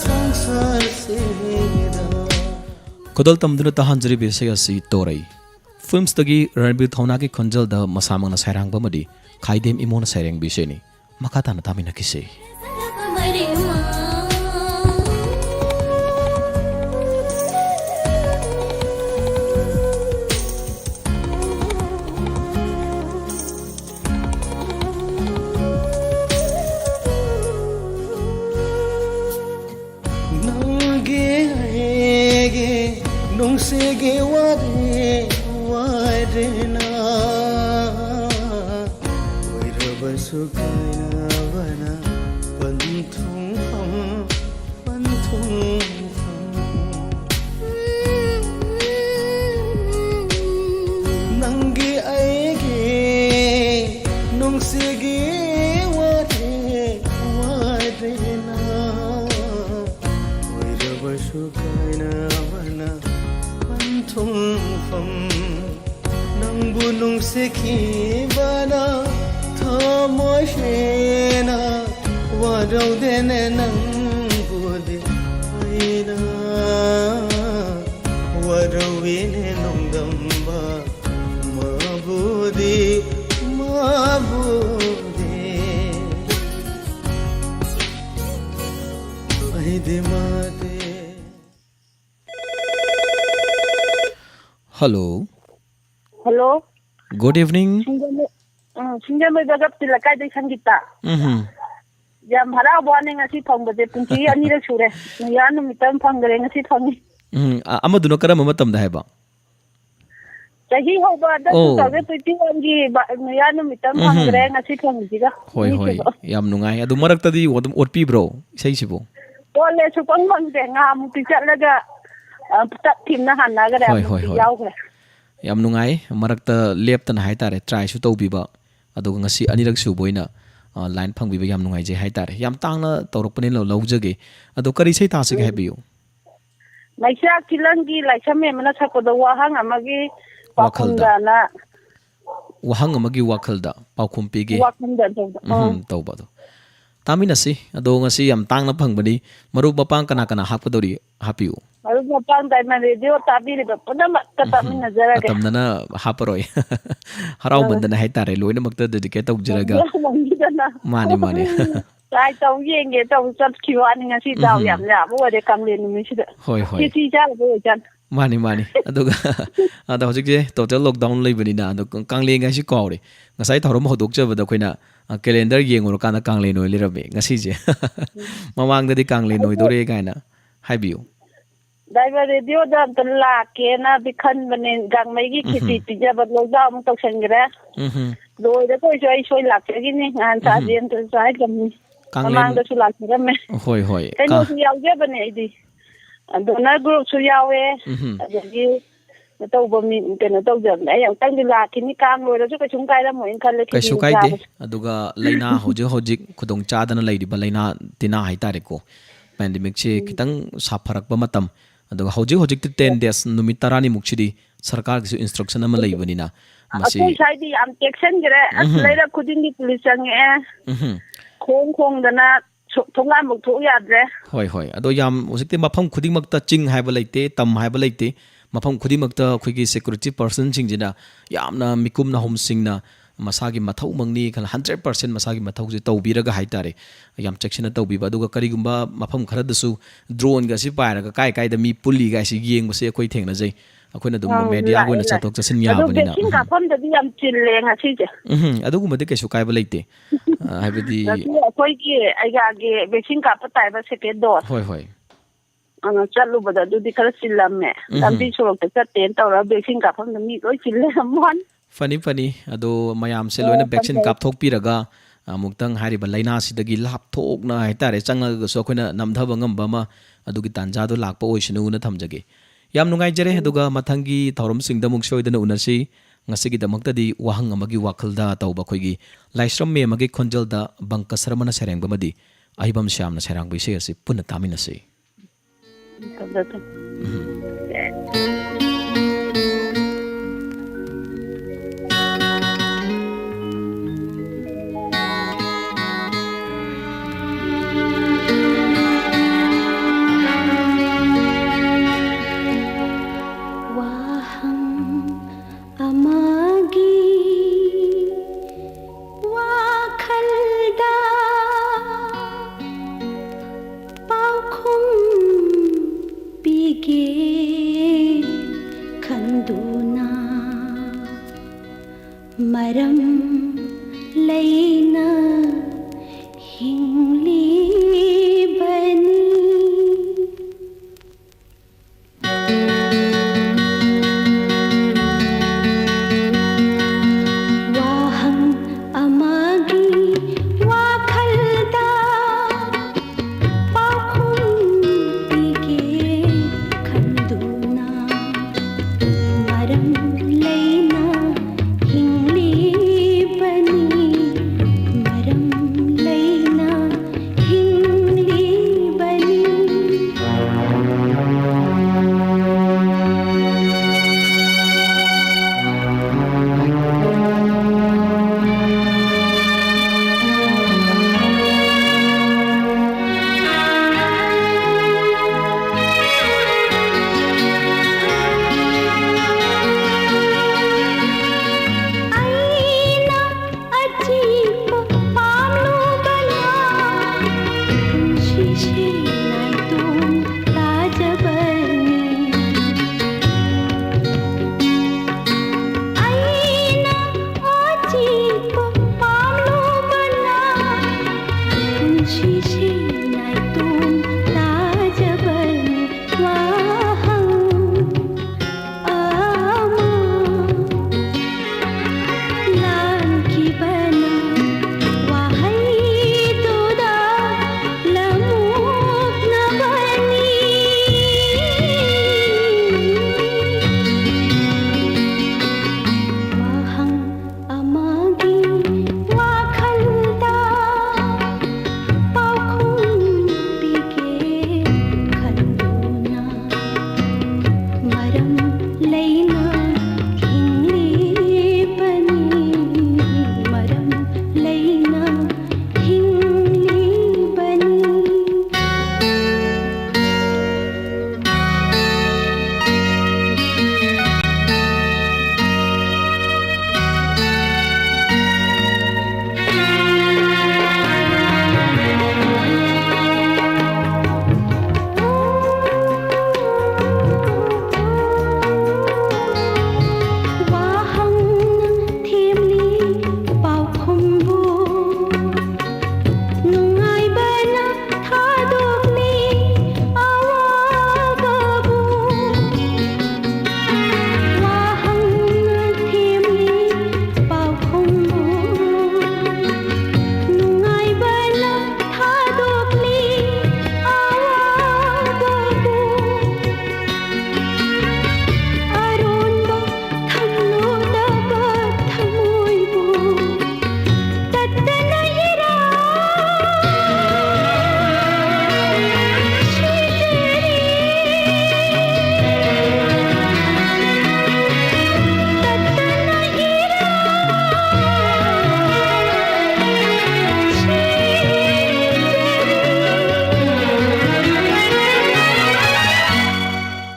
संसार सेदा Kodal tamduna tahanjari bese asi torai films tagi Ranbir Thaunagi khonjalda masamangna sairang bamadi khaidem imona sairang biseni makata na tamina kise Nungsege ware na oiraba sukaya wana panthung pham nangi aige nungsege ware na oiraba sukaya wana thumfam nangbu nungsekhibana thamoshena waraudene nangbudi aina warawine nongdamba mabudi aide mate Hello. Hello. Good evening. Sinjamay bagap tila kay day sanggita. Jam hara buwan ngasi phongbade pungki ani ra sure. Yan mitam phonggare ngasi phongi. Amaduna kara mamatam da heba. Sahi hoba da sabe piti wangi yan mitam phonggare ngasi phongi diga. Hoi yam nungai adu maraktadi odum otpi bro. Sai sibo. Ole supang mangde nga muti chalaga ꯇꯞ ꯊꯤꯝꯅ ꯍꯥꯟꯅꯈ꯭ꯔꯦ ꯌꯥꯎꯈ꯭ꯔꯦ ꯌꯥꯝ ꯅꯨꯡꯉꯥꯏ ꯃꯔꯛꯇ ꯂꯦꯞꯇꯅ ꯍꯥꯏꯇꯥꯔꯦ ꯇ꯭ꯔꯥꯏꯁꯨ ꯇꯧꯕꯤꯕ ꯑꯗꯨꯒ ꯉꯁꯤ ꯑꯅꯤꯔꯛ ꯁꯨꯕ ꯑꯣꯏꯅ ꯂꯥꯏꯟ ꯐꯪꯕꯤꯕ ꯌꯥꯝ ꯅꯨꯡꯉꯥꯏꯖꯩ ꯍꯥꯏꯇꯥꯔꯦ ꯌꯥꯝ ꯇꯥꯡꯅ ꯇꯧꯔꯛꯄꯅꯤꯅ ꯂꯧꯖꯒꯦ ꯑꯗꯣ ꯀꯔꯤ ꯏꯁꯩ ꯇꯥꯁꯤꯒꯦ ꯍꯥꯏꯕꯤꯌꯨ ꯃꯩꯆꯥꯛ ꯊꯤꯂꯪꯒꯤ ꯂꯥꯏꯁ꯭ꯔꯝ ꯃꯦꯝꯕꯅ ꯁꯛꯄꯗ ꯋꯥꯍꯪ ꯑꯃꯒꯤ ꯄꯥꯎꯈꯨꯝꯗꯅ ꯋꯥꯍꯪ ꯑꯃꯒꯤ ꯋꯥꯈꯜꯗ ꯄꯥꯎꯈꯨꯝ ꯄꯤꯒꯦ ꯋꯥꯈꯜꯗ ꯇꯧꯕ ꯑꯗꯣ ꯇꯥꯃꯤꯟꯅꯁꯤ ꯑꯗꯣ ꯉꯁꯤ ꯌꯥꯝ ꯇꯥꯡꯅ ꯐꯪꯕꯅꯤ ꯃꯔꯨꯞ ꯃꯄꯥꯡ ꯀꯅꯥ ꯀꯅꯥ ꯍꯥꯞꯀꯗꯧꯔꯤ ꯍꯥꯞꯄꯤꯌꯨ ꯃꯔꯨꯞ ꯃꯄꯥꯡ ꯗꯥꯏꯃꯟ ꯔꯦꯗꯤꯑꯣ ꯇꯥꯕꯤꯔꯤꯕ ꯄꯨꯝꯅꯃꯛꯇ ꯇꯥꯃꯤꯟꯅꯖꯔꯒꯦ ꯑꯇꯝꯅꯅ ꯍꯥꯞꯄꯔꯣꯏ ꯍꯔꯥꯎꯃꯟꯗꯅ ꯍꯥꯏꯇꯥꯔꯦ ꯂꯣꯏꯅꯃꯛꯇ ꯗꯦꯗꯤꯀꯦꯠ ꯇꯧꯖꯔꯒ ꯃꯥꯅꯤ ꯃꯥꯅꯤ ꯇ꯭ꯔꯥꯏ ꯇꯧ ꯌꯦꯡꯒꯦ ꯇꯧ ꯆꯠꯈꯤꯕ ꯋꯥꯅꯤ ꯉꯁꯤ ꯗꯥꯎ ꯌꯥꯝ ꯌꯥꯕ ꯑꯣꯏꯔꯦ ꯀꯥꯡꯂꯦꯟ ꯅꯨꯃꯤꯠꯁꯤꯗ ꯈꯦꯆꯤ ꯆꯥꯔꯕ ꯑꯣꯏꯖꯥꯠꯅꯤ ꯃꯥꯅꯤ ꯑꯗꯨꯒ ꯑꯗ ꯍꯧꯖꯤꯛꯁꯦ ꯇꯣꯇꯦꯜ ꯂꯣꯛꯗꯥꯎꯟ ꯂꯩꯕꯅꯤꯅ ꯑꯗꯣ ꯀꯥꯡꯂꯦꯟ ꯍꯥꯏꯁꯤ ꯀꯥꯎꯔꯦ ꯉꯁꯥꯏ ꯊꯧꯔꯝ ꯍꯧꯗꯣꯛꯆꯕꯗ ꯑꯩꯈꯣꯏꯅ ꯀꯦꯂꯦꯟꯗꯔ ꯌꯦꯡꯉꯨꯔꯀꯥꯟꯗ ꯀꯥꯡꯂꯦꯟ ꯑꯣꯏ ꯂꯩꯔꯝꯃꯦ ꯉꯁꯤꯁꯦ ꯃꯃꯥꯡꯗꯗꯤ ꯀꯥꯡꯂꯦꯟ ꯑꯣꯏꯗꯣꯔꯦ ꯀꯥꯏꯅ ꯍꯥꯏꯕꯤꯌꯨ ꯗꯥꯏꯃꯟ ꯔꯦꯗꯤꯑꯣꯗ ꯑꯝꯇ ꯂꯥꯛꯀꯦꯅꯗꯤ ꯈꯟꯕꯅꯦ ꯒꯥꯡꯃꯩꯒꯤ ꯈꯦꯆꯤ ꯄꯤꯖꯕ ꯂꯣꯛꯗꯥꯎꯟ ꯑꯃꯨꯛ ꯇꯧꯁꯟꯈ꯭ꯔꯦ ꯂꯣꯏꯔꯒꯁꯨ ꯑꯩ ꯁꯣꯏ ꯂꯥꯛꯆꯈꯤꯅꯤ ꯅꯍꯥꯟ ꯆꯥꯖꯦꯟꯇꯁꯨ ꯍꯥꯏꯈ꯭ꯔꯕꯅꯤ ꯃꯃꯥꯡꯗꯁꯨ ꯂꯥꯛꯆꯔꯝꯃꯦ ꯀꯩꯅꯣꯁꯨ ꯌꯥꯎꯖꯕꯅꯦ ꯑꯩꯗꯤ ꯗꯣꯅꯔ ꯒ꯭ꯔꯨꯞꯁꯨ ꯌꯥꯎꯋꯦ ꯑꯗꯒꯤ ꯇꯧꯕ ꯃꯤ ꯀꯩꯅꯣ ꯇꯧꯖꯕꯅꯦ ꯑꯩ ꯑꯃꯨꯛꯇꯪꯗꯤ ꯂꯥꯛꯈꯤꯅꯤ ꯀꯥꯡ ꯂꯣꯏꯔꯁꯨ ꯀꯩꯁꯨꯝ ꯀꯥꯏꯔꯝꯃꯣꯏꯅ ꯈꯜꯂꯦ ꯀꯩꯁꯨ ꯀꯥꯏꯗꯦ ꯑꯗꯨꯒ ꯂꯩꯅꯥ ꯍꯧꯖꯤꯛ ꯈꯨꯗꯣꯡ ꯆꯥꯗꯅ ꯂꯩꯔꯤꯕ ꯂꯩꯅꯥ ꯇꯤꯟꯅꯥ ꯍꯥꯏꯇꯥꯔꯦꯀꯣ ꯄꯦꯟꯗꯦꯃꯤꯛꯁꯦ ꯈꯤꯇꯪ ꯁꯥꯐꯔꯛꯄ ꯃꯇꯝ ꯑꯗꯨꯒ ꯍꯧꯖꯤꯛꯇꯤ 10 days ꯅꯨꯃꯤꯠ 10ꯅꯤꯃꯨꯛꯁꯤꯗꯤ ꯁꯔꯀꯥꯔꯒꯤꯁꯨ ꯏꯟꯁꯇ꯭ꯔꯛꯁꯟ ꯑꯃ ꯂꯩꯕꯅꯤ나 ꯑꯩꯈꯣꯏ ꯁ꯭ꯋꯥꯏꯗꯤ ꯌꯥꯝ ꯆꯦꯛꯁꯤꯟꯈ꯭ꯔꯦ ꯑꯁ ꯂꯩꯔꯛ ꯈꯨꯗꯤꯡꯒꯤ ꯄꯨꯂꯤꯁ ꯆꯪꯉꯛꯑꯦ ꯈꯣꯡꯗꯅ ꯊꯣꯡꯒꯥꯟꯐꯧ ꯊꯣꯛ ꯌꯥꯗ꯭ꯔꯦ ꯍꯣꯏ ꯑꯗꯣ ꯌꯥꯝ ꯍꯧꯖꯤꯛꯇꯤ ꯃꯐꯝ ꯈꯨꯗꯤꯡꯃꯛꯇ ꯆꯤꯡ ꯍꯥꯏꯕ ꯂꯩꯇꯦ ꯇꯝ ꯍꯥꯏꯕ ꯂꯩꯇꯦ ꯃꯐꯝ ꯈꯨꯗꯤꯡꯃꯛꯇ ꯑꯩꯈꯣꯏꯒꯤ ꯁꯦꯀꯨꯔꯤꯇꯤ ꯄꯔꯁꯟꯁꯤꯡꯁꯤꯅ ꯌꯥꯝꯅ ꯃꯤꯀꯨꯞ ꯅꯥꯍꯨꯝꯁꯤꯡꯅ ꯃꯁꯥꯒꯤ ꯃꯊꯧꯃꯛꯅꯤ 100% ꯃꯁꯥꯒꯤ ꯃꯊꯧꯁꯦ ꯇꯧꯕꯤꯔꯒ ꯍꯥꯏꯇꯥꯔꯦ ꯌꯥꯝ ꯆꯦꯛꯁꯤꯟꯅ ꯇꯧꯕꯤꯕ ꯑꯗꯨꯒ ꯀꯔꯤꯒꯨꯝꯕ ꯃꯐꯝ ꯈꯔꯗꯁꯨ ꯗ꯭ꯔꯣꯟꯒꯁꯤ ꯄꯥꯏꯔꯒ ꯀꯥꯏꯗ ꯃꯤ ꯄꯨꯜꯂꯤꯒꯥꯏꯁꯤ ꯌꯦꯡꯕꯁꯦ ꯑꯩꯈꯣꯏ ꯊꯦꯡꯅꯖꯩ ꯑꯩꯈꯣꯏꯅ ꯑꯗꯨꯝ ꯃꯦꯗꯤꯌꯥꯒꯤ ꯑꯣꯏꯅ ꯆꯠꯊꯣꯛ ꯆꯠꯁꯤꯟ ꯌꯥꯕꯅꯤꯅ ꯚꯦꯛꯁꯤꯟ ꯀꯥꯞꯐꯝꯗꯗꯤ ꯌꯥꯝ ꯆꯤꯜꯂꯦ ꯉꯁꯤꯁꯦ ꯑꯗꯨꯒꯨꯝꯕꯗꯤ ꯀꯩꯁꯨ ꯀꯥꯏꯕ ꯂꯩꯇꯦ ꯍꯥꯏꯕꯗꯤ ꯑꯩꯈꯣꯏꯒꯤ ꯑꯩꯒꯥꯒꯤ ꯚꯦꯛꯁꯤꯟ ꯀꯥꯞꯄ ꯇꯥꯏꯕ ꯁꯦꯀꯦꯟ ꯗꯣꯁ ꯍꯣꯏ ꯆꯠꯂꯨꯕꯗ ꯑꯗꯨꯗꯤ ꯈꯔ ꯆꯤꯜꯂꯝꯃꯦ ꯂꯝꯕꯤ ꯁꯣꯔꯣꯛꯇ ꯆꯠꯇꯦꯅ ꯇꯧꯔꯒ ꯚꯦꯛꯁꯤꯟ ꯀꯥꯞꯐꯝꯗ ꯃꯤ ꯂꯣꯏ ꯆꯤꯜꯂꯦ ꯐꯅꯤ ꯑꯗꯣ ꯃꯌꯥꯝꯁꯦ ꯂꯣꯏꯅ ꯚꯦꯛꯁꯤꯟ ꯀꯥꯞꯊꯣꯛꯄꯤꯔꯒ ꯑꯃꯨꯛꯇꯪ ꯍꯥꯏꯔꯤꯕ ꯂꯩꯅꯥꯁꯤꯗꯒꯤ ꯂꯥꯞꯊꯣꯛꯅ ꯍꯥꯏꯇꯥꯔꯦ ꯆꯪꯉꯒꯁꯨ ꯑꯩꯈꯣꯏꯅ ꯅꯝꯊꯕ ꯉꯝꯕ ꯑꯃ ꯑꯗꯨꯒꯤ ꯇꯥꯟꯖꯥꯗꯣ ꯂꯥꯛꯄ ꯑꯣꯏꯁꯅꯨꯅ ꯊꯝꯖꯒꯦ ꯌꯥꯝ ꯅꯨꯡꯉꯥꯏꯖꯔꯦ ꯑꯗꯨꯒ ꯃꯊꯪꯒꯤ ꯊꯧꯔꯝꯁꯤꯡꯗ ꯑꯃꯨꯛ ꯁꯣꯏꯗꯅ ꯎꯅꯁꯤ ꯉꯁꯤꯒꯤꯗꯃꯛꯇꯗꯤ ꯋꯥꯍꯪ ꯑꯃꯒꯤ ꯋꯥꯈꯜꯗ ꯇꯧꯕ ꯑꯩꯈꯣꯏꯒꯤ ꯂꯥꯏꯁ꯭ꯔꯝ ꯃꯦꯝꯃꯒꯤ ꯈꯣꯟꯖꯦꯜꯗ ꯕꯪꯀ ꯁꯔꯃꯅ ꯁꯩꯔꯦꯡꯕ ꯑꯃꯗꯤ ꯑꯍꯤꯕꯝ ꯁ꯭ꯌꯥꯝꯅ ꯁꯩꯔꯥꯡꯕ ꯏꯁꯩ ꯑꯁꯤ ꯄꯨꯟꯅ ꯇꯥꯃꯤꯟꯅꯁꯤ मरम लैना हिंगली बनी वाहं अमागी वाखलदा पाखुम पीगे खंदुना मरम लैना हिंगली बनी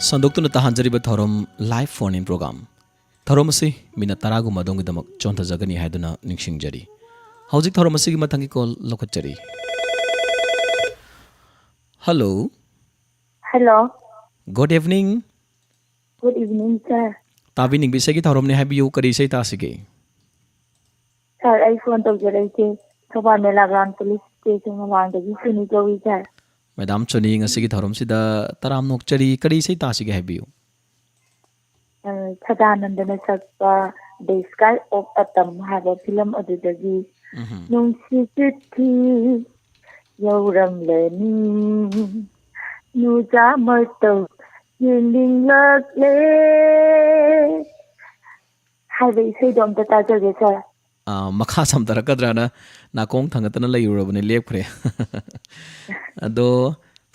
संदोक्तुना ताहांजरिबा थौरम लाइव फोन इन प्रोग्राम थौरम से मिनट 10 गुमा दोंगिदमक चोंथजगनी हाइदुना निंगसिंगजरी हौजिक थौरम असिगी मथंगी कॉल लौखटजरी hello hello good evening sir ताबिनिंग बिसेगी थौरम ने हाइबियु करी सै तासिगे सर आई फोन तौजरैसे Thoubal Mela ground police station ममांगदगी सुनी गौरी सर मैडम चुनी ngasiगी थौरम सिदा तराम नोकचरी करी सै तासिगे हाइबियु सदानंदन सकपा द स्काई ऑफ अटम हाबा फिल्म अदुदगी नुंसी चिट्ठी यौरमलनी नुजा मर्तौ येंलिंगलक्ले हाइबे इसेदोम ताजगे सर मखा समतरकद्राना नाकोंग थंगतना लैरुरबने लेपखरे अदो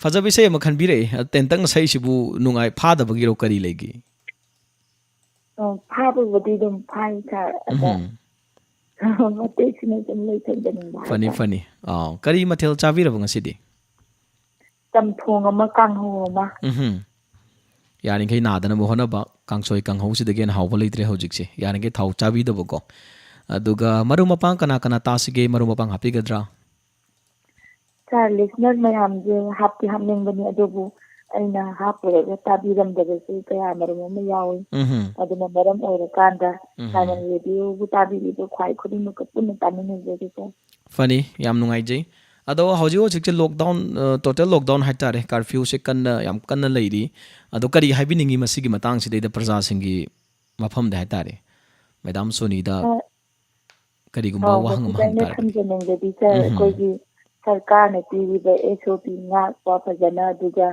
फजबिसे मखनबिरे तेंतंग सैसिबु नुंगाई फादबगिरो करी लेगी फाबबदी दम फाइ सर मतेसिने जम लैथंदनिंग फनी करी मथेल चाबिरब ngasiदी तमथोंग अमा कांगहो अमा यारिंखै नादना बहनबा कांगसोय कांगहौसिदगेन हावबा लैत्रे हौजिकसे यारिंखै थाव चाबिदबको अदुगा मरु मपांग कना कना तासिगे मरु मपांग हापिगद्रा सर लिसनर मैम जे हापी हमनिंगबनी अदुबु अइना हापरेगा ताबिरमदबसे कया मरु म यावई अदुना मरम ओरकांदा सामन रेडियो बु ताबिरिबो ख्वाई खुदिमुक पुन्ना तामिनजेगे सर फनी याम नुंगाइजै अदो हौजी हौजिकसे लॉकडाउन टोटल लॉकडाउन हाइतारे कर्फ्यू से कन्ना याम कन्ना लैरी अदो करी हाइबिनिंगी मसिगी मतंग सिदैदा प्रजा सिंगी मफम दा हाइतारे मैडम सोनीदा करीगुम्बा वहंग महंतार समझनेंगदी सर कोई सरकार ने पीरिबा एसओपी ngakpa fajana aduga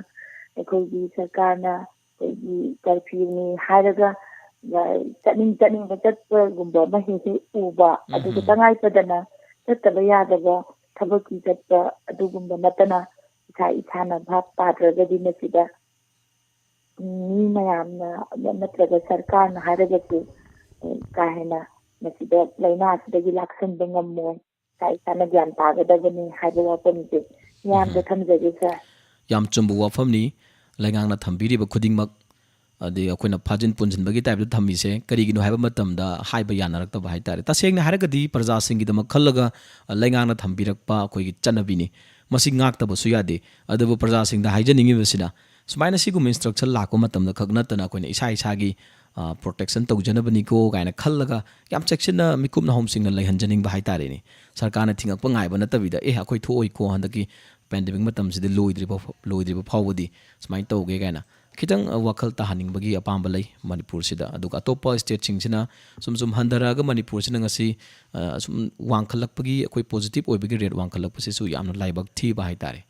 एकोगी सरकार ना कोई कर्फ्यू ने हायरगा चनिंग बचत गुम्बा महेसे उबा अदुगा तंगाई पदना चतबा यादबा थबकी चतबा अदुगुम्बा नतना इथाना भाप पाद्रगदी नसिदा मी मयामना नत्रगा सरकार ना हायरगा से काहेना नसिदा लैनासदगी लाक्सनबा ngамmoy साइसाना ज्ञान तागदबनी हायबा वापमजे यामदा थमजगे सर याम चुम्बु वाफमनी लैंगांगना थम्बिरिबा खुदिंगमक अदे अखोइना फाजिन पुंजिनबगी टाइप थम्मिसे करिगिनो हायबा मतमदा हायबा यानारक्तबा हाइतारे तसेंगना हारगदी प्रजासिंगिदमक खल्लगा लैंगांगना थम्बिरक्पा अखोइगी चनबिनी मसि ngaktabsu yade अदबु प्रजासिंगदा हाइजनिंगिबसिना सुमाइना सिगुम इंस्ट्रक्शन लाको मतमदा खगनतना अखोइना इसा इसागी प्रोटेक्शन तौजनबनिको गायना खल्लगा याम चेक्सिना मिकुमना होमसिंगना लैहनजनिंगबा हाइतारेनी सरकारना थिंगकपा ngaiba nattabida अखोइ थोइको हंदकी पेंडेमिक मतमसिदे लोइद्रिबा फावबदी सुमाइन तौगे गायना खितंग वखल ताहानिंगबगी अपांबा लै मणिपुर सिदा अदुगा अतोपा स्टेट सिंगसिना सुम हंदरागा मणिपुर सिना ngasi सुम वांखलकपगी अखोइ पॉजिटिव ओइबगी रेट वांखलकपसिसु यामना लाइबक थीबा हाइतारे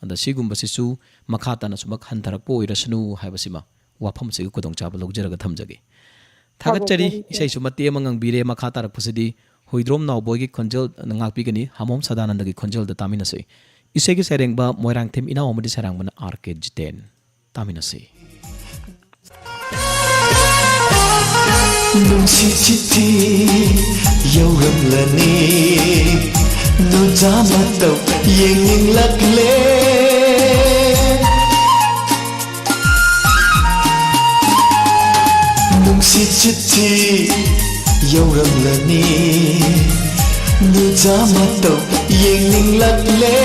अंदा सिगुम्बसिसु मखाताना सुमक हंथरकपो ओइरसनु हाइबसिमा वाफम से कोदोंग चाबा लौजरगा थमजगे थागतचरी इसैसु मते मंगांग बिरे मखा तारकपसिदी होइद्रोम नावबोगी खंजल नंगापीगनी हमोम सदानंदगी खंजल द तामिनसे इसेगी सेरेंगबा मोइरांग थेम इनाव अमदि सेरांगबना आरके जितेन तामिनसे नुंसी चिट्ठी यौरमलनी नुजा मतौ येंगिंगलक्ले नुंसी चिट्ठी यौरमलनी नुजा मतौ येंगिंगलक्ले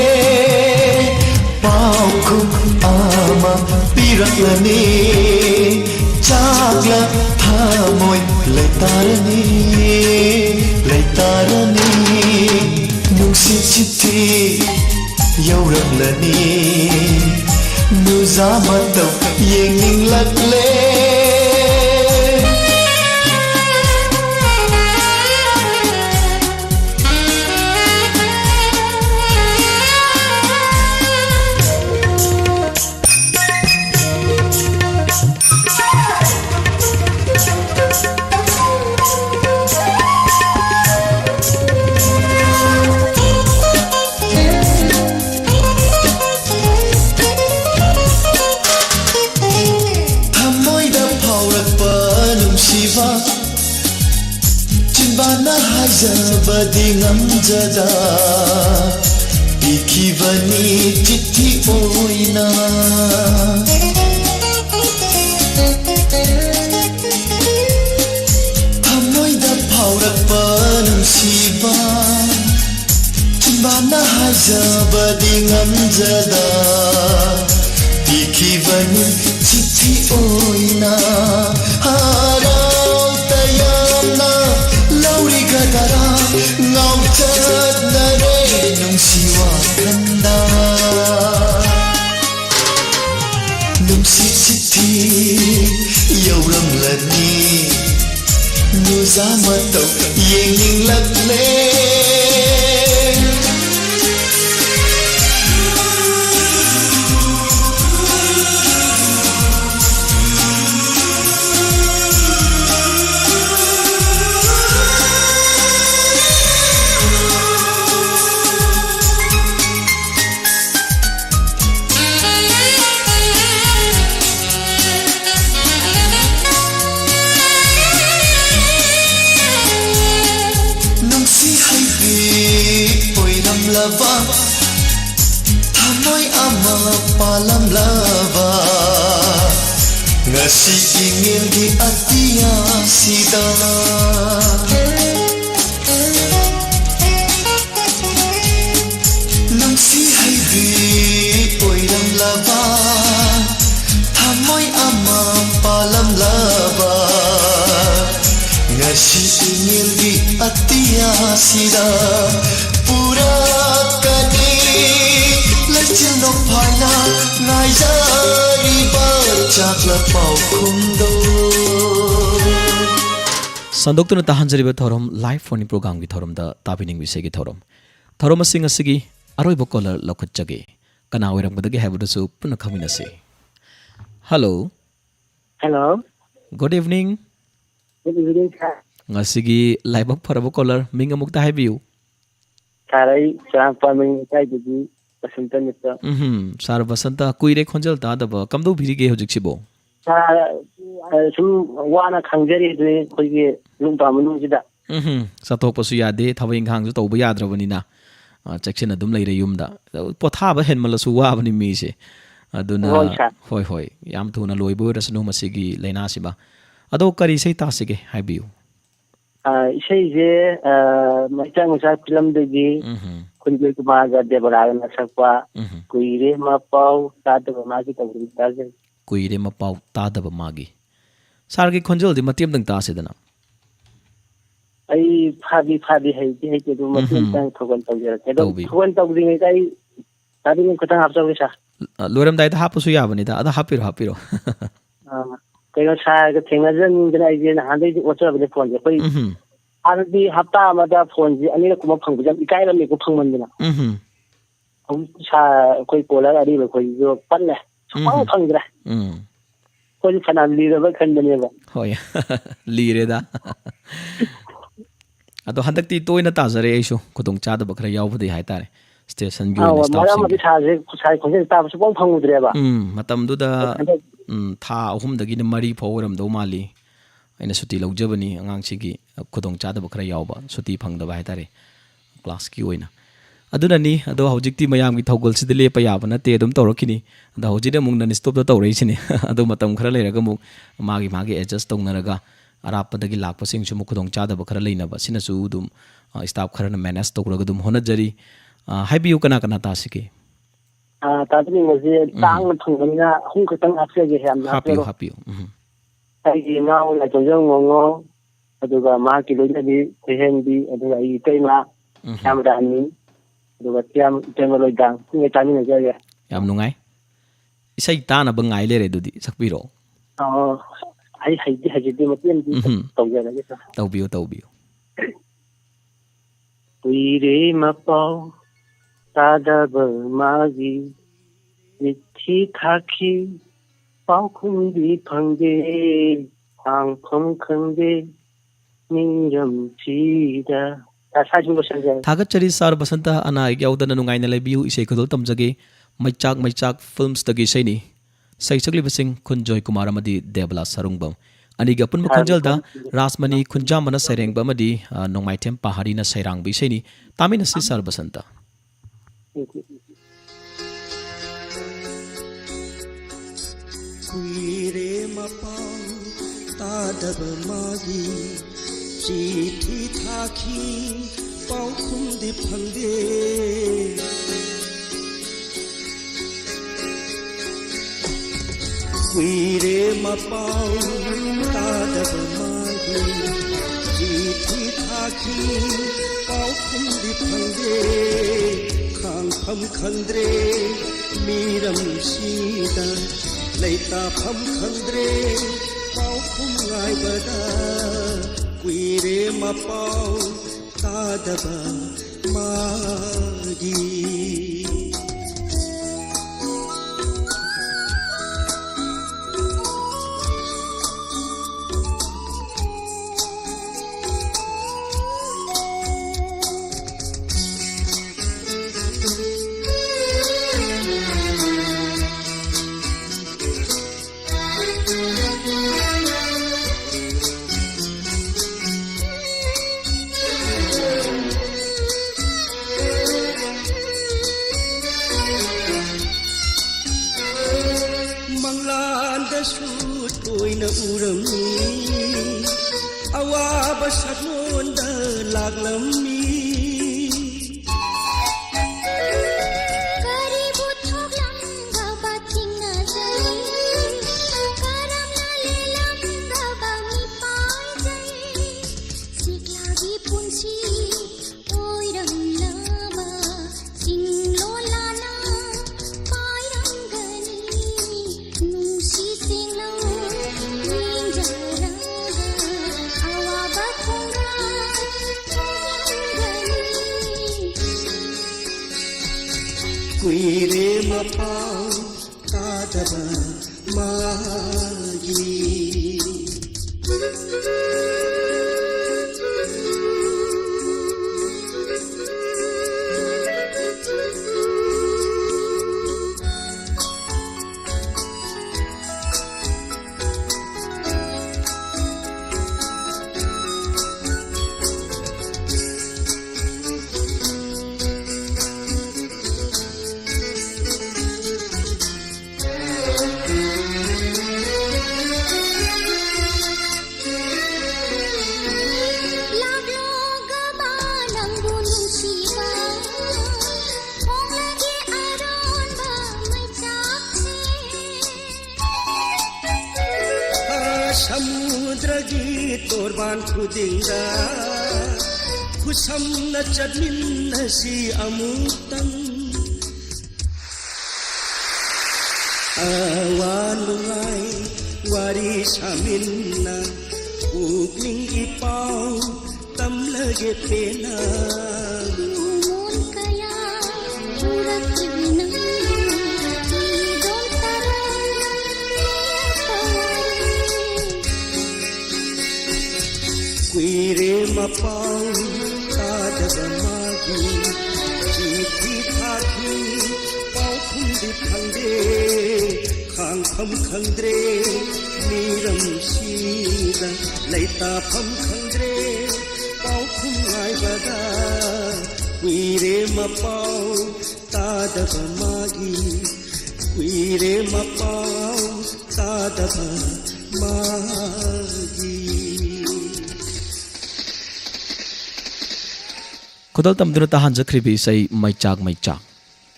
पाउखुम आमा पिरक्लनी चागला थामोय लैतारनी नुंसी चिट्ठी यौरमलनी नुजा मतौ येंगिंगलक्ले Badi ngamjada Ikibani chithi oina ꯈꯟꯖꯕꯗꯤ ꯉꯝꯖꯗ ꯄꯤꯈꯤꯕꯅꯤ ꯆꯤꯊꯤ ꯑꯣꯏꯅ ꯍꯔꯥꯎ ꯇꯌꯥꯝꯅ ꯂꯧꯔꯤꯒꯗꯔꯥ ꯉꯥꯎꯆꯠꯅꯔꯦ ꯅꯨꯡꯁꯤ ꯋꯥꯈꯟꯗ ꯅꯨꯡꯁꯤ ꯆꯤꯊꯤ ꯌꯧꯔꯝꯂꯅꯤ ꯅꯨꯖꯥ ꯃꯇꯧ ꯌꯦꯡꯅꯤꯡꯂꯛꯂꯦ Thamoy ama palamlaba ngasi ingin di atiya sida nungsi haibi oiramlaba thamoy ama palamlaba ngasi ingin di atiya sida pura Lechino paina ngaijari bachakla paukundo Sandoktu tahanjari ba thorom live phone program gi thorom da tabining bisai gi thorom asing asigi aroi bo caller lokhachage kana oiram badagi habuda su puna khamina se Hello Good evening sir Ngasigi live pharabu caller minga mukta haibiu Sarai chang paming kai gi Basanta nita. Sar Basanta kuire khonjal ta da ba kamdo bhiri ge hojik sibo. Sum wana khangjari de khoi ge lung pa manu jida. Satok pasu yade thawa inghang ju tawba yadrabani na. Chekchen adum leire yumda. Potha ba henmala su wa bani mi se. Aduna hoi yam thuna loibo rasnu masigi leina siba. Ado kari sei ta sige haibiu. Sei je machang sa film de gi Kunjul Kumaga Deborah Nasakwa Kuire Mapau Tadaba Magi Tabri Taze Kuire Mapau Tadaba Magi Sargi Kunjul di Matiam Dang Tasidana Ai Fabi Haiti to Matiam Tang Togan Tawja Togan Tawri Ai Tabi Kutang Absawisa Loram Dai Hapusu Yavanita Ada Hapiro Kaya sa Tingajan Ganajan Handi Water of the Phone Ardi hapta amada phone ji anila kuma phangbu ikai la me ko phangman dina sa koi pola ari ba koi jo panle phang phangra koi khana li ra ba khandane ba hoya li re da ado handak ti toina ta jare aisu khudong cha da bakra yaw budi hai tare station gi na stop mara ma sa je sai khonje ta ba su pong phangudre ba matam du da tha ahum dagi na mari phoram do mali aina suti laujabani angang sigi khudong cha da bakra yawba suti phangda ba haitare class ki oina aduna ni ado hojikti mayam gi thogol sid le pa yaba na te dum torokini da hojide mung na stop da torei sini ado matam khara leiraga mu magi adjust tongnaraga arapa dagi lakpa sing su khudong cha da bakra leina ba sina su dum staff khara na manage tograga dum hona jari haibiu kana ta sike ta tini moje tang thongna hung khutang apse ge ham na hapiu ai ngau la jong ngo aduga ma ki lo ni hen bi aduga I kai ma yam da ni aduga tiam temalo dang ni ta ni ga ya yam nungai isai ta na bangai le re dudi sakpiro ai haji di matien di tau ya la sa taubiu Kuire mapau tada ba magi mithi thaki pau khung di phangge ang phom khangge ningram chida Thagat chari sar basanta ana yaudana nungaina lebiu isei khodol tamjage maichak films tagi saini saisakli basing Khunjoy Kumar amadi Devla Sarungbam aniga pun khunjal da Rasmani Khunjamana Sairengba amadi Nongmaitem Pahari na Sairang bi saini tamina si sar basanta Kuire mapau tadab magi Chithi thaki ꯄꯥꯎꯈꯨꯝꯗꯤ ꯐꯪꯗꯦ कुइरे मपाऊ तादब मागी जीथी थाकी पाउखुंदी fungi खांफम खंद्रे मीरम सीदा लैता फम खंद्रे पाउखुम गायबदा कुइरे मपाऊ तादब मागी कुइरे मपाऊ तादब मागी समुद्रगी तोरबान खुदिंगा खुसम न चटमिन्नसी अमुक्तम awaluai wari saminna ukling ipau tamlage pena umon kaya urat kibina kuire mapau tadaga magi chithi thaki pau khundi khande khang pham khandre niram sida laita pham khandre pau khungai bada kuire mapau tadaga magi kuire mapau tadaga magi खुदल तमदुना ताहान जख्रिबी सै मैचाक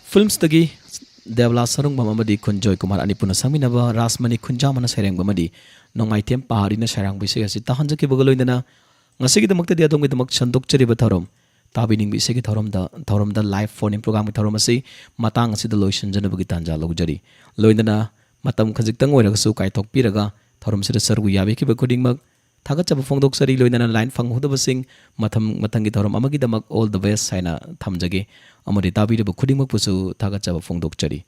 films तगी देवला सरंग बमदी खुंजोय कुमार अनिपुना संमिनबा रासमनी खुंजामना सैरेंग बमदी नोंगाइथेम पहाड़ीना सैरांग बिसे असि ताहान जखिबग लोइदना ngasi दमक ते adong दमक संदोक चरिबा थरम ताबिनिंग बिसे की थरम द लाइव फोन इन प्रोग्राम थरम असि मतंग असि द लोइसन जनबगी तांजा लौजरी लोइदना मतम खजिक्तंग ओइरगसु काइथोक पिरगा थरम सिदा सरगु याबे की बकोडिंगमक थागतचब फोंदोक्सरी लोइदना लाइन फंगहुदबसिंग मथंगी थौरम अमगिदमक ऑल द बेस्ट हाइना थमजगे अमरि ताबिरब खुदिमक पुसु थागतचब फोंदोक्चरी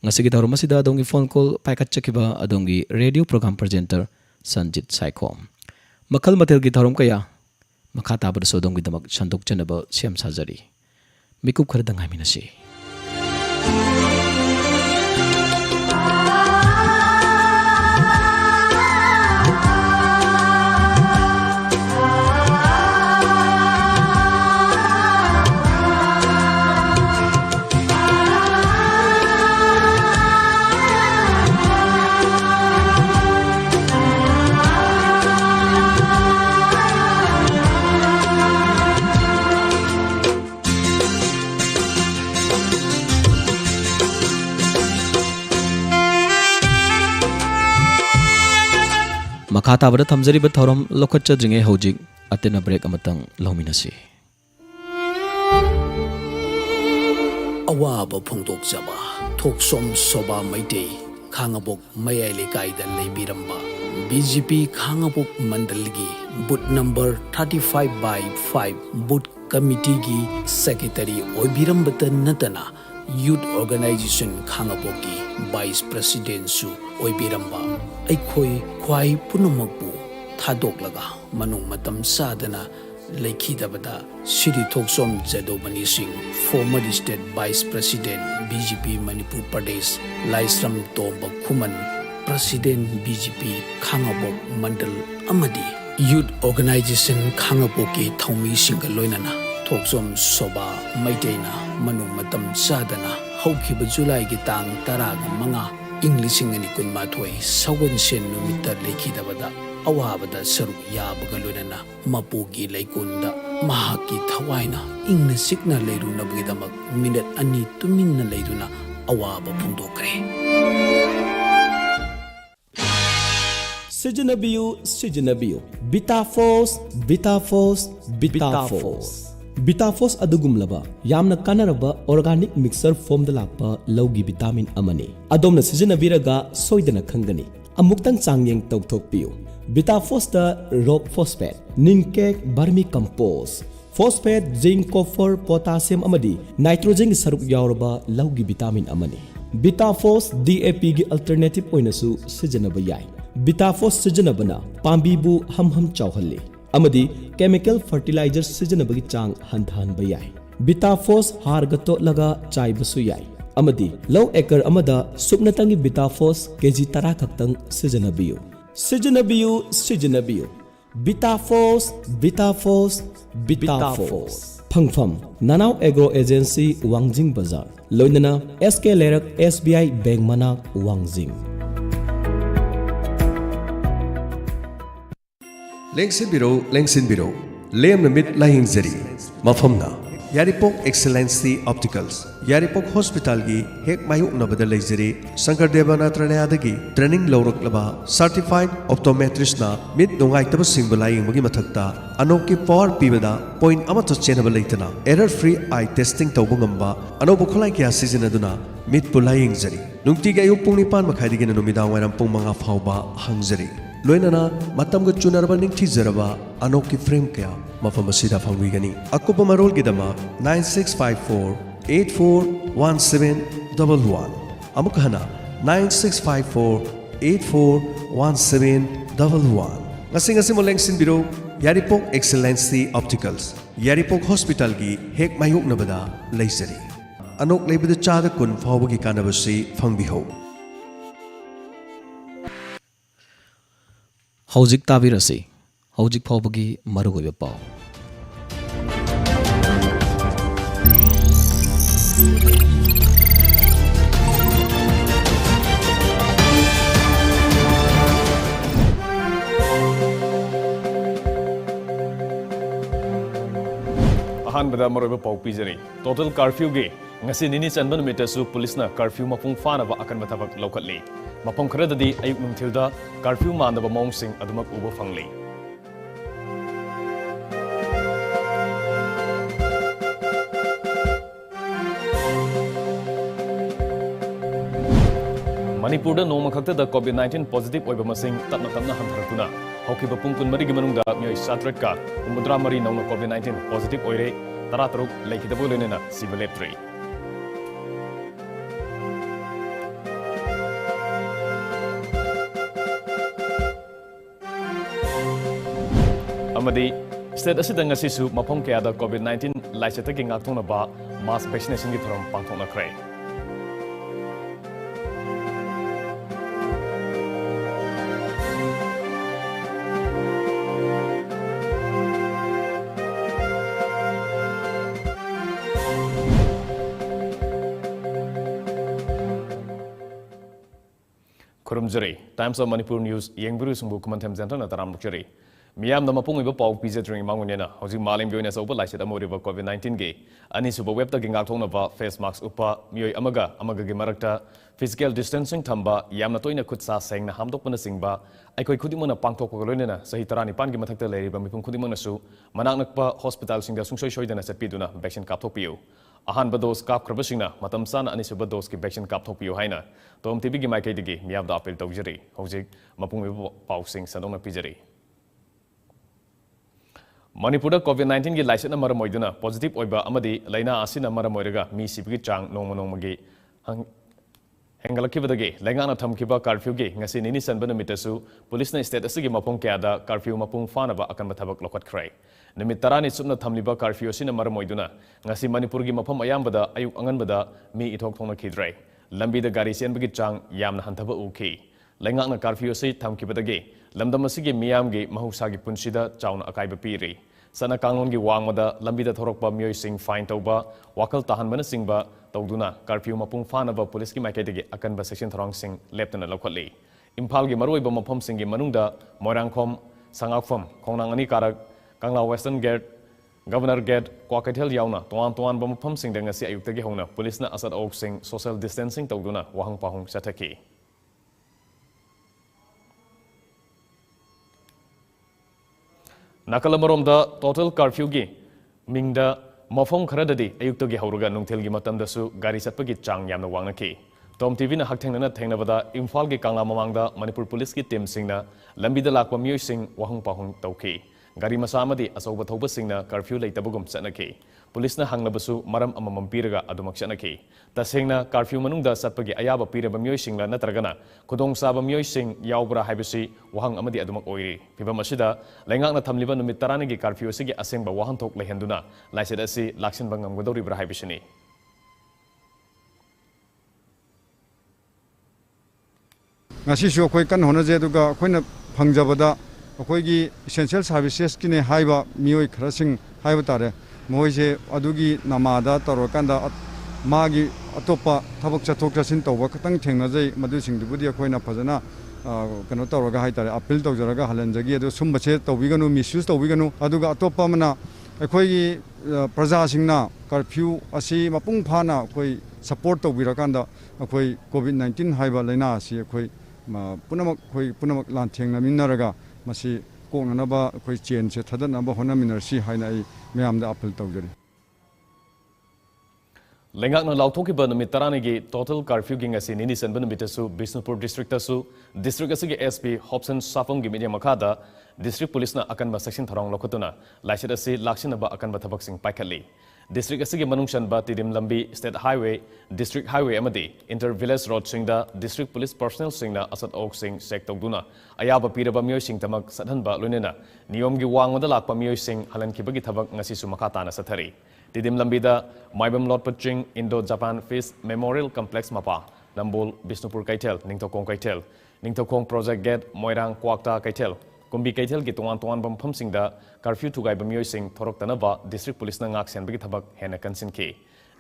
ngasi थौरम असिदा अदोंगी फोन कॉल पाइकटचकिबा अदोंगी radio programme presenter Sanjit Saikhom मखल मथेल की थौरम कया मखा ताबर सोदोंगी दमक संदोक्चनब सेम साजरी मिकुप खरदंगाइ मिनसी मखा ताबदा थमजरिबा थौरम लौखटजद्रिङै हौजिक अतेना ब्रेक अमतंग लौमिनसी अवाब फोंदोकजबा थोकसोम सोबा मैते खांगबोक मयाई लेकाइदा लेबिरंबा बीजेपी खांगबोक मंडलगी बूथ नंबर 35/5 बूथ कमिटी की सेक्रेटरी ओबिरंबत नतना यूथ ऑर्गेनाइजेशन खांगबोकी वाइस प्रेसिडेंट सु ओबिरंबा अखोई ख्वाई पुनमकबु थादोकलगा मनुंग मतम सादना लेखिदबदा श्री थोकसोम जदोबनी Singh former state vice president BJP Manipur Pradesh Laishram Tomba Khuman president BJP Khangabok Mandal अमदी यूथ ऑर्गेनाइजेशन खांगबोक की थौमी सिंह लोइनना थोकसोम सोबा मैतेना मनुंग मतम सादना हौखिब जुलाई की तांग 15 इंग्लिशिंग अनि कुनमाथोई सौगन सेन नुमित लेखिदबदा अवाबदा सरुक याबगा लोइनना मपुगी लेकुंदा महाकी थवाइना इंगना सिकना लेरुनबगिदमक मिनट अनि तुमिन्ना लेदुना अवाबा फोंदोकरे सिजनबियु बिटाफोस बिटाफोस अदुगुमलबा यामना कानरबा ऑर्गेनिक मिक्सर फॉर्म द लापा लौगी विटामिन अमने अदोमना सिजनबिरगा सोइदना खंगनी अमुक्तंग चांगयेंग तौथोकपियु बिटाफोस द rock phosphate neem cake vermicompost phosphate zinc copper potassium अमदी नाइट्रोजन सरुक यावरबा लौगी विटामिन अमने बिटाफोस DAP गी अल्टरनेटिव ओइनसु सिजनबा याय बिटाफोस सिजनबना पांबीबु हम चावहल्ले अमदी केमिकल फर्टिलाइजर सिजनबगी चांग हंथहनबा याय बिटाफोस हारगतो लगा चाइबसु याय अमदी लो एकर अमदा सुपनतंगी बिटाफोस केजी 10 खक्तंग सिजनबियु बिटाफोस फंगफम नानाव एग्रो एजेंसी वांगजिंग बाजार लोइनना SK लेरक SBI बैंक मना वांगजिंग लेंसिनबिरो लेम Namit लाहिंगजरी मफमना यारिपोक excellency opticals Yairipok hospital की हेक मायुकनबद लेजरी शंकर देवनाथ्रनयादगी ट्रेनिंग लौरकलबा सर्टिफाइड ऑप्टोमेट्रिस्टना मित नोंगाइतब सिंग लायिंगबगी मथक्ता अनोकी पावर पीबदा पॉइंट अमत चेनब लेतना एरर फ्री आई टेस्टिंग तौबंगंबा अनोब खुलाई क्या सिजनदुना मित पुलायिंगजरी नुंगतिगे अयुक पुंग 9 मखाइदगिना नुमिदांग वायरम पुंग 5 फावबा हंगजरी लोइनना मतमग चुनरबा निंगथिजरबा अनोकी फ्रेम क्या मफम असिदा फंगविगनी अकुप मरोलगिदमा 9654841711 अमुकहना 9654841711 ngasi molengsinbiro Yairipok excellency opticals Yairipok hospital की हेक मायुकनबदा लेजरी अनोक लेबद चाद कुन फावबगी कानबसी फंगबिहो हौजिक ताबिरसी हौजिक फावबगी मरुगोइबा पाव अहानबदा मरोइबा पाव पीजरी टोटल कर्फ्यू गे ngasi nini chanba numitasu police na curfew mapung fanaba akan bathabak lokatli mapam kharadadi ayuk numthilda curfew mandaba mong sing adumak uba phangli Manipurda noma khakta da COVID-19 positive oiba masing tapna hamtharakuna haukiba pung kunmari gi manungda myoi 7 ka 3 nauna COVID-19 positive oire 13 leikhidabu lenena civil leptri amadi state asida ngasisu mapam kaya da COVID-19 laiseta gi ngakthongna ba mass vaccination gi thoram pangthongna krai Kurumjari, Times of Manipur News, Yengbiru Sumbu Kumantem Zentana Taram Lukjari. ꯃꯤꯌꯥꯝꯗ ꯃꯄꯨꯡ ꯑꯣꯏꯕ ꯄꯥꯎ ꯄꯤꯖꯗ꯭ꯔꯤꯉꯩ ꯃꯥꯡꯉꯣꯏꯅ ꯍꯧꯖꯤꯛ ꯃꯥꯂꯦꯝꯒꯤ ꯑꯣꯏꯅ ꯑꯆꯧꯕ ꯂꯥꯏꯆꯠ ꯑꯃ ꯑꯣꯏꯔꯤꯕ ꯀꯣꯚꯤꯗ-19ꯒꯤ ꯑꯅꯤꯁꯨꯕ ꯋꯦꯕꯇꯒꯤ ꯉꯥꯛꯊꯣꯛꯅꯕ ꯐꯦꯁ ꯃꯥꯛꯁ ꯎꯞꯄ ꯃꯤꯑꯣꯏ ꯑꯃꯒꯒꯤ ꯃꯔꯛꯇ ꯐꯤꯖꯤꯀꯦꯜ ꯗꯤꯁꯇꯦꯟꯁꯤꯡ ꯊꯝꯕ ꯌꯥꯝꯅ ꯇꯣꯏꯅ ꯈꯨꯠ ꯁꯥ ꯁꯦꯡꯅ ꯍꯥꯝꯗꯣꯛꯄꯅꯆꯤꯡꯕ ꯑꯩꯈꯣꯏ ꯈꯨꯗꯤꯡꯃꯛꯅ ꯄꯥꯡꯊꯣꯛꯄꯒ ꯂꯣꯏꯅꯅ ꯆꯍꯤ 19ꯒꯤ ꯃꯊꯛꯇ ꯂꯩꯔꯤꯕ ꯃꯤꯄꯨꯝ ꯈꯨꯗꯤꯡꯃꯛꯅꯁꯨ ꯃꯅꯥꯛ ꯅꯛꯄ ꯍꯣꯁꯄꯤꯇꯥꯜꯁꯤꯡꯗ ꯁꯨꯡꯁꯣꯏ ꯁꯣꯏꯗꯅ ꯆꯠꯄꯤꯗꯨꯅ ꯚꯦꯛꯁꯤꯟ ꯀꯥꯞꯊꯣꯛꯄꯤꯌꯨ ꯑꯍꯥꯟꯕ ꯗꯣꯁ ꯀꯥꯞꯈ꯭ꯔꯕꯁꯤꯡꯅ ꯃꯇꯝ ꯆꯥꯅ ꯑꯅꯤꯁꯨꯕ ꯗꯣꯁꯀꯤ ꯚꯦꯛꯁꯤꯟ ꯀꯥꯞꯊꯣꯛꯄꯤꯌꯨ ꯍꯥꯏꯅ ꯇꯣꯝ ꯇꯤꯚꯤꯒꯤ ꯃꯥꯏꯀꯩꯗꯒꯤ ꯃꯤꯌꯥꯝꯗ ꯑꯄꯤꯜ ꯇꯧꯖꯔꯤ ꯍꯧꯖꯤꯛ ꯃꯄꯨꯡ ꯑꯣꯏꯕ ꯄꯥꯎꯁꯤꯡ ꯁꯟꯗꯣꯛꯅ ꯄꯤꯖꯔꯤ ꯃꯅꯤꯄꯨꯔꯗ ꯀꯣꯚꯤꯗ-19ꯒꯤ ꯂꯥꯏꯆꯠꯅ ꯃꯔꯝ ꯑꯣꯏꯗꯨꯅ ꯄꯣꯖꯤꯇꯤꯚ ꯑꯣꯏꯕ ꯑꯃꯗꯤ ꯂꯩꯅꯥ ꯑꯁꯤꯅ ꯃꯔꯝ ꯑꯣꯏꯔꯒ ꯃꯤ ꯁꯤꯕꯒꯤ ꯆꯥꯡ ꯅꯣꯡꯃꯒꯤ ꯍꯦꯟꯒꯠꯂꯛꯈꯤꯕꯗꯒꯤ ꯂꯩꯉꯥꯛꯅ ꯊꯝꯈꯤꯕ ꯀꯥꯔꯐ꯭ꯌꯨꯒꯤ ꯉꯁꯤ ꯅꯤꯅꯤ ꯆꯟꯕ ꯅꯨꯃꯤꯠꯇꯁꯨ ꯄꯨꯂꯤꯁꯅ ꯁ꯭ꯇꯦꯠ ꯑꯁꯤꯒꯤ ꯃꯐꯝ ꯀꯌꯥꯗ ꯀꯥꯔꯐ꯭ꯌꯨ ꯃꯄꯨꯡ ꯐꯥꯅꯕ ꯑꯀꯟꯕ ꯊꯕꯛ ꯂꯧꯈꯠꯈ꯭ꯔꯦ ꯅꯨꯃꯤꯠ 10ꯅꯤ ꯆꯨꯞꯅ ꯊꯝꯂꯤꯕ ꯀꯥꯔꯐ꯭ꯌꯨ ꯑꯁꯤꯅ ꯃꯔꯝ ꯑꯣꯏꯗꯨꯅ ꯉꯁꯤ ꯃꯅꯤꯄꯨꯔꯒꯤ ꯃꯐꯝ ꯑꯌꯥꯝꯕꯗ ꯑꯌꯨꯛ ꯑꯉꯟꯕꯗ ꯃꯤ ꯏꯊꯣꯛ ꯊꯣꯛꯅꯈꯤꯗ꯭ꯔꯦ ꯂꯝꯕꯤꯗ ꯒꯥꯔꯤ ꯆꯦꯟꯕꯒꯤ ꯆꯥꯡ ꯌꯥꯝꯅ ꯍꯟꯊꯕ ꯎꯈꯤ ꯂꯩꯉꯥꯛꯅ ꯀꯥꯔꯐ꯭ꯌꯨ ꯑꯁꯤ ꯊꯝꯈꯤꯕꯗꯒꯤ ꯂꯝꯗꯝ ꯑꯁꯤꯒꯤ ꯃꯤꯌꯥꯝꯒꯤ ꯃꯍꯧꯁꯥꯒꯤ ꯄꯨꯟꯁꯤꯗ ꯆꯥꯎꯅ ꯑꯀꯥꯏꯕ ꯄꯤꯔꯤ ꯆꯠꯅ ꯀꯥꯡꯂꯣꯟꯒꯤ ꯋꯥꯡꯃꯗ ꯂꯝꯕꯤꯗ ꯊꯣꯔꯛꯄ ꯃꯤꯑꯣꯏꯁꯤꯡ ꯐꯥꯏꯟ ꯇꯧꯕ ꯋꯥꯈꯜ ꯇꯥꯍꯟꯕꯅꯆꯤꯡꯕ ꯇꯧꯗꯨꯅ ꯀꯥꯔꯐ꯭ꯌꯨ ꯃꯄꯨꯡ ꯐꯥꯅꯕ ꯄꯨꯂꯤꯁꯀꯤ ꯃꯥꯏꯀꯩꯗꯒꯤ ꯑꯀꯟꯕ ꯆꯦꯛꯁꯤꯟ ꯊꯧꯔꯥꯡꯁꯤꯡ ꯂꯦꯞꯇꯅ ꯂꯧꯈꯠꯂꯤ ꯏꯝꯐꯥꯜꯒꯤ ꯃꯔꯨꯑꯣꯏꯕ ꯃꯐꯝꯁꯤꯡꯒꯤ ꯃꯅꯨꯡꯗ ꯃꯣꯏꯔꯥꯡꯈꯣꯝ ꯁꯉꯥꯛꯐꯝ ꯈꯣꯡꯅꯥꯡ ꯑꯅꯤ ꯀꯥꯔꯛ Kangla western gate governor gate Kwakeithel ꯌꯥꯎꯅ ꯇꯣꯉꯥꯟ ꯇꯣꯉꯥꯟꯕ ꯃꯐꯝꯁꯤꯡꯗ ꯉꯁꯤ ꯑꯌꯨꯛꯇꯒꯤ ꯍꯧꯅ ꯄꯨꯂꯤꯁꯅ ꯑꯆꯠ ꯑꯋꯣꯛꯁꯤꯡ ꯁꯣꯁꯤꯌꯦꯜ ꯗꯤꯁꯇꯦꯟꯁꯤꯡ ꯇꯧꯗꯨꯅ ꯋꯥꯍꯪ ꯄꯥꯎꯍꯪ ꯆꯠꯊꯈꯤ ꯅꯥꯀꯜ ꯑꯃꯔꯣꯝꯗ ꯇꯣꯇꯦꯜ ꯀꯥꯔꯐ꯭ꯌꯨꯒꯤ ꯃꯤꯡꯗ ꯃꯐꯝ ꯈꯔꯗꯗꯤ ꯑꯌꯨꯛꯇꯒꯤ ꯍꯧꯔꯒ ꯅꯨꯡꯊꯤꯜꯒꯤ ꯃꯇꯝꯗꯁꯨ ꯒꯥꯔꯤ ꯆꯠꯄꯒꯤ ꯆꯥꯡ ꯌꯥꯝꯅ ꯋꯥꯡꯅꯈꯤ ꯇꯣꯝ ꯇꯤꯚꯤꯅ ꯍꯛꯊꯦꯡꯅꯅ ꯊꯦꯡꯅꯕꯗ ꯏꯝꯐꯥꯜꯒꯤ ꯀꯪꯂꯥ ꯃꯃꯥꯡꯗ ꯃꯅꯤꯄꯨꯔ ꯄꯨꯂꯤꯁꯀꯤ ꯇꯤꯝꯁꯤꯡꯅ ꯂꯝꯕꯤꯗ ꯂꯥꯛꯄ ꯃꯤꯑꯣꯏꯁꯤꯡ ꯋꯥꯍꯪ ꯄꯥꯎꯍꯪ ꯇꯧꯈꯤ ꯒꯥꯔꯤ ꯃꯆꯥ ꯑꯃꯗꯤ ꯑꯆꯧꯕ ꯊꯧꯕꯁꯤꯡꯅ ꯀꯥꯔꯐ꯭ꯌꯨ ꯂꯩꯇꯕꯒꯨꯝ ꯆꯠꯅꯈꯤ ꯄꯨꯂꯤꯁꯅ ꯍꯪꯂꯕꯁꯨ ꯃꯔꯝ ꯑꯃꯃꯝ ꯄꯤꯔꯒ ꯑꯗꯨꯃꯛ ꯆꯠꯅꯈꯤ ꯇꯁꯦꯡꯅ ꯀꯥꯔꯐ꯭ꯌꯨ ꯃꯅꯨꯡꯗ ꯆꯠꯄꯒꯤ ꯑꯌꯥꯕ ꯄꯤꯔꯕ ꯃꯤꯑꯣꯏꯁꯤꯡꯂ ꯅꯠꯇ꯭ꯔꯒꯅ ꯈꯨꯗꯣꯡꯆꯥꯕ ꯃꯤꯑꯣꯏꯁꯤꯡ ꯌꯥꯎꯕ꯭ꯔꯥ ꯍꯥꯏꯕꯁꯤ ꯋꯥꯍꯪ ꯑꯃꯗꯤ ꯑꯗꯨꯃꯛ ꯑꯣꯏꯔꯤ ꯐꯤꯚꯝ ꯑꯁꯤꯗ ꯂꯩꯉꯥꯛꯅ ꯊꯝꯂꯤꯕ ꯅꯨꯃꯤꯠ 10ꯅꯤꯒꯤ ꯀꯥꯔꯐ꯭ꯌꯨ ꯑꯁꯤꯒꯤ ꯑꯁꯦꯡꯕ ꯋꯥꯍꯟꯊꯣꯛ ꯂꯩꯍꯟꯗꯨꯅ ꯂꯥꯏꯆꯠ ꯑꯁꯤ ꯂꯥꯛꯁꯤꯟꯕ ꯉꯝꯒꯗꯧꯔꯤꯕ꯭ꯔꯥ ꯍꯥꯏꯕꯁꯤꯅꯤ ꯉꯁꯤꯁꯨ ꯑꯩꯈꯣꯏ ꯀꯟꯅ ꯍꯣꯠꯅꯖꯩ ꯑꯗꯨꯒ ꯑꯩꯈꯣꯏꯅ ꯐꯪꯖꯕꯗ ꯑꯩꯈꯣꯏꯒꯤ ꯏꯁꯦꯟꯁꯤꯌꯦꯜ ꯁꯥꯔꯚꯤꯁꯦꯁꯀꯤꯅꯦ ꯍꯥꯏꯕ ꯃꯤꯑꯣꯏ ꯈꯔꯁꯤꯡ ꯍꯥꯏꯕ ꯇꯥꯔꯦ ꯃꯣꯏꯁꯦ ꯑꯗꯨꯒꯤ ꯅꯃꯥꯗ ꯇꯧꯔꯀꯥꯟꯗ ꯃꯥꯒꯤ ꯑꯇꯣꯞꯄ ꯊꯕꯛ ꯆꯠꯊꯣꯛ ꯆꯠꯁꯤꯟ ꯇꯧꯕ ꯈꯛꯇꯪ ꯊꯦꯡꯅꯖꯩ ꯃꯗꯨꯁꯤꯡꯗꯨꯕꯨꯗꯤ ꯑꯩꯈꯣꯏꯅ ꯐꯖꯅ ꯀꯩꯅꯣ ꯇꯧꯔꯒ ꯍꯥꯏꯇꯥꯔꯦ ꯑꯄꯤꯜ ꯇꯧꯖꯔꯒ ꯍꯜꯍꯟꯖꯒꯤ ꯑꯗꯨ ꯁꯨꯝꯕꯁꯦ ꯇꯧꯕꯤꯒꯅꯨ ꯃꯤꯁꯌꯨꯁ ꯇꯧꯕꯤꯒꯅꯨ ꯑꯗꯨꯒ ꯑꯇꯣꯞꯄ ꯑꯃꯅ ꯑꯩꯈꯣꯏꯒꯤ प्रजासिंना कर्फ्यू असी मपुंग फाना अखोई सपोर्ट तौबिरकांदा अखोई कोविड-19 हाइबा लैना असी अखोई पुनमक लांथेंनमिनरगा मसी कोंगनबा अखोई चेन से थदनबा होनमिनरसी हाइना आई मयामदा अपील तौजरी लेंगाकना लाउथोकिबा नुमित 10 गी टोटल कर्फ्यू गिंग असि निनि सनबन नुमितसु बिष्णुपुर डिस्ट्रिक्ट तसु डिस्ट्रिक्ट असि एसपी हॉब्सन साफम गी मीडिया मखादा डिस्ट्रिक्ट पुलिसना अकनबा सेक्शन थरंग लखतुना लाइसेट असि लाक्सिनबा अकनबा थबकसिंग पाइखली डिस्ट्रिक्ट असि गी मनुंगसनबा Tiddim Lambi state highway district highway अमदि इंटर विलेज रोड सिंगदा डिस्ट्रिक्ट पुलिस पर्सनल सिंगना असत ओक सिंग चेक तौदुना अयाबा पीरबा मियोय सिंग तमक सदहनबा लोनेना नियम गी वांगदा लाकपा मियोय सिंग हलनखिबगी थबक ngasisu makha tana sathari Tiddim लंबीदा माइबम लॉटपचिंग इंडो जापान फिश मेमोरियल कॉम्प्लेक्स मपा नंबोल बिष्णुपुर कैथेल निंगथोकोंग प्रोजेक्ट गेट मोइरांग क्वाक्टा कैथेल कुंबी कैथेल की तोंगान तोंगान बमफम सिंगदा कर्फ्यू थुगाइबा मियोय सिंग थोरक्तनबा डिस्ट्रिक्ट पुलिस ना ngak senbagi thabak hena kansinki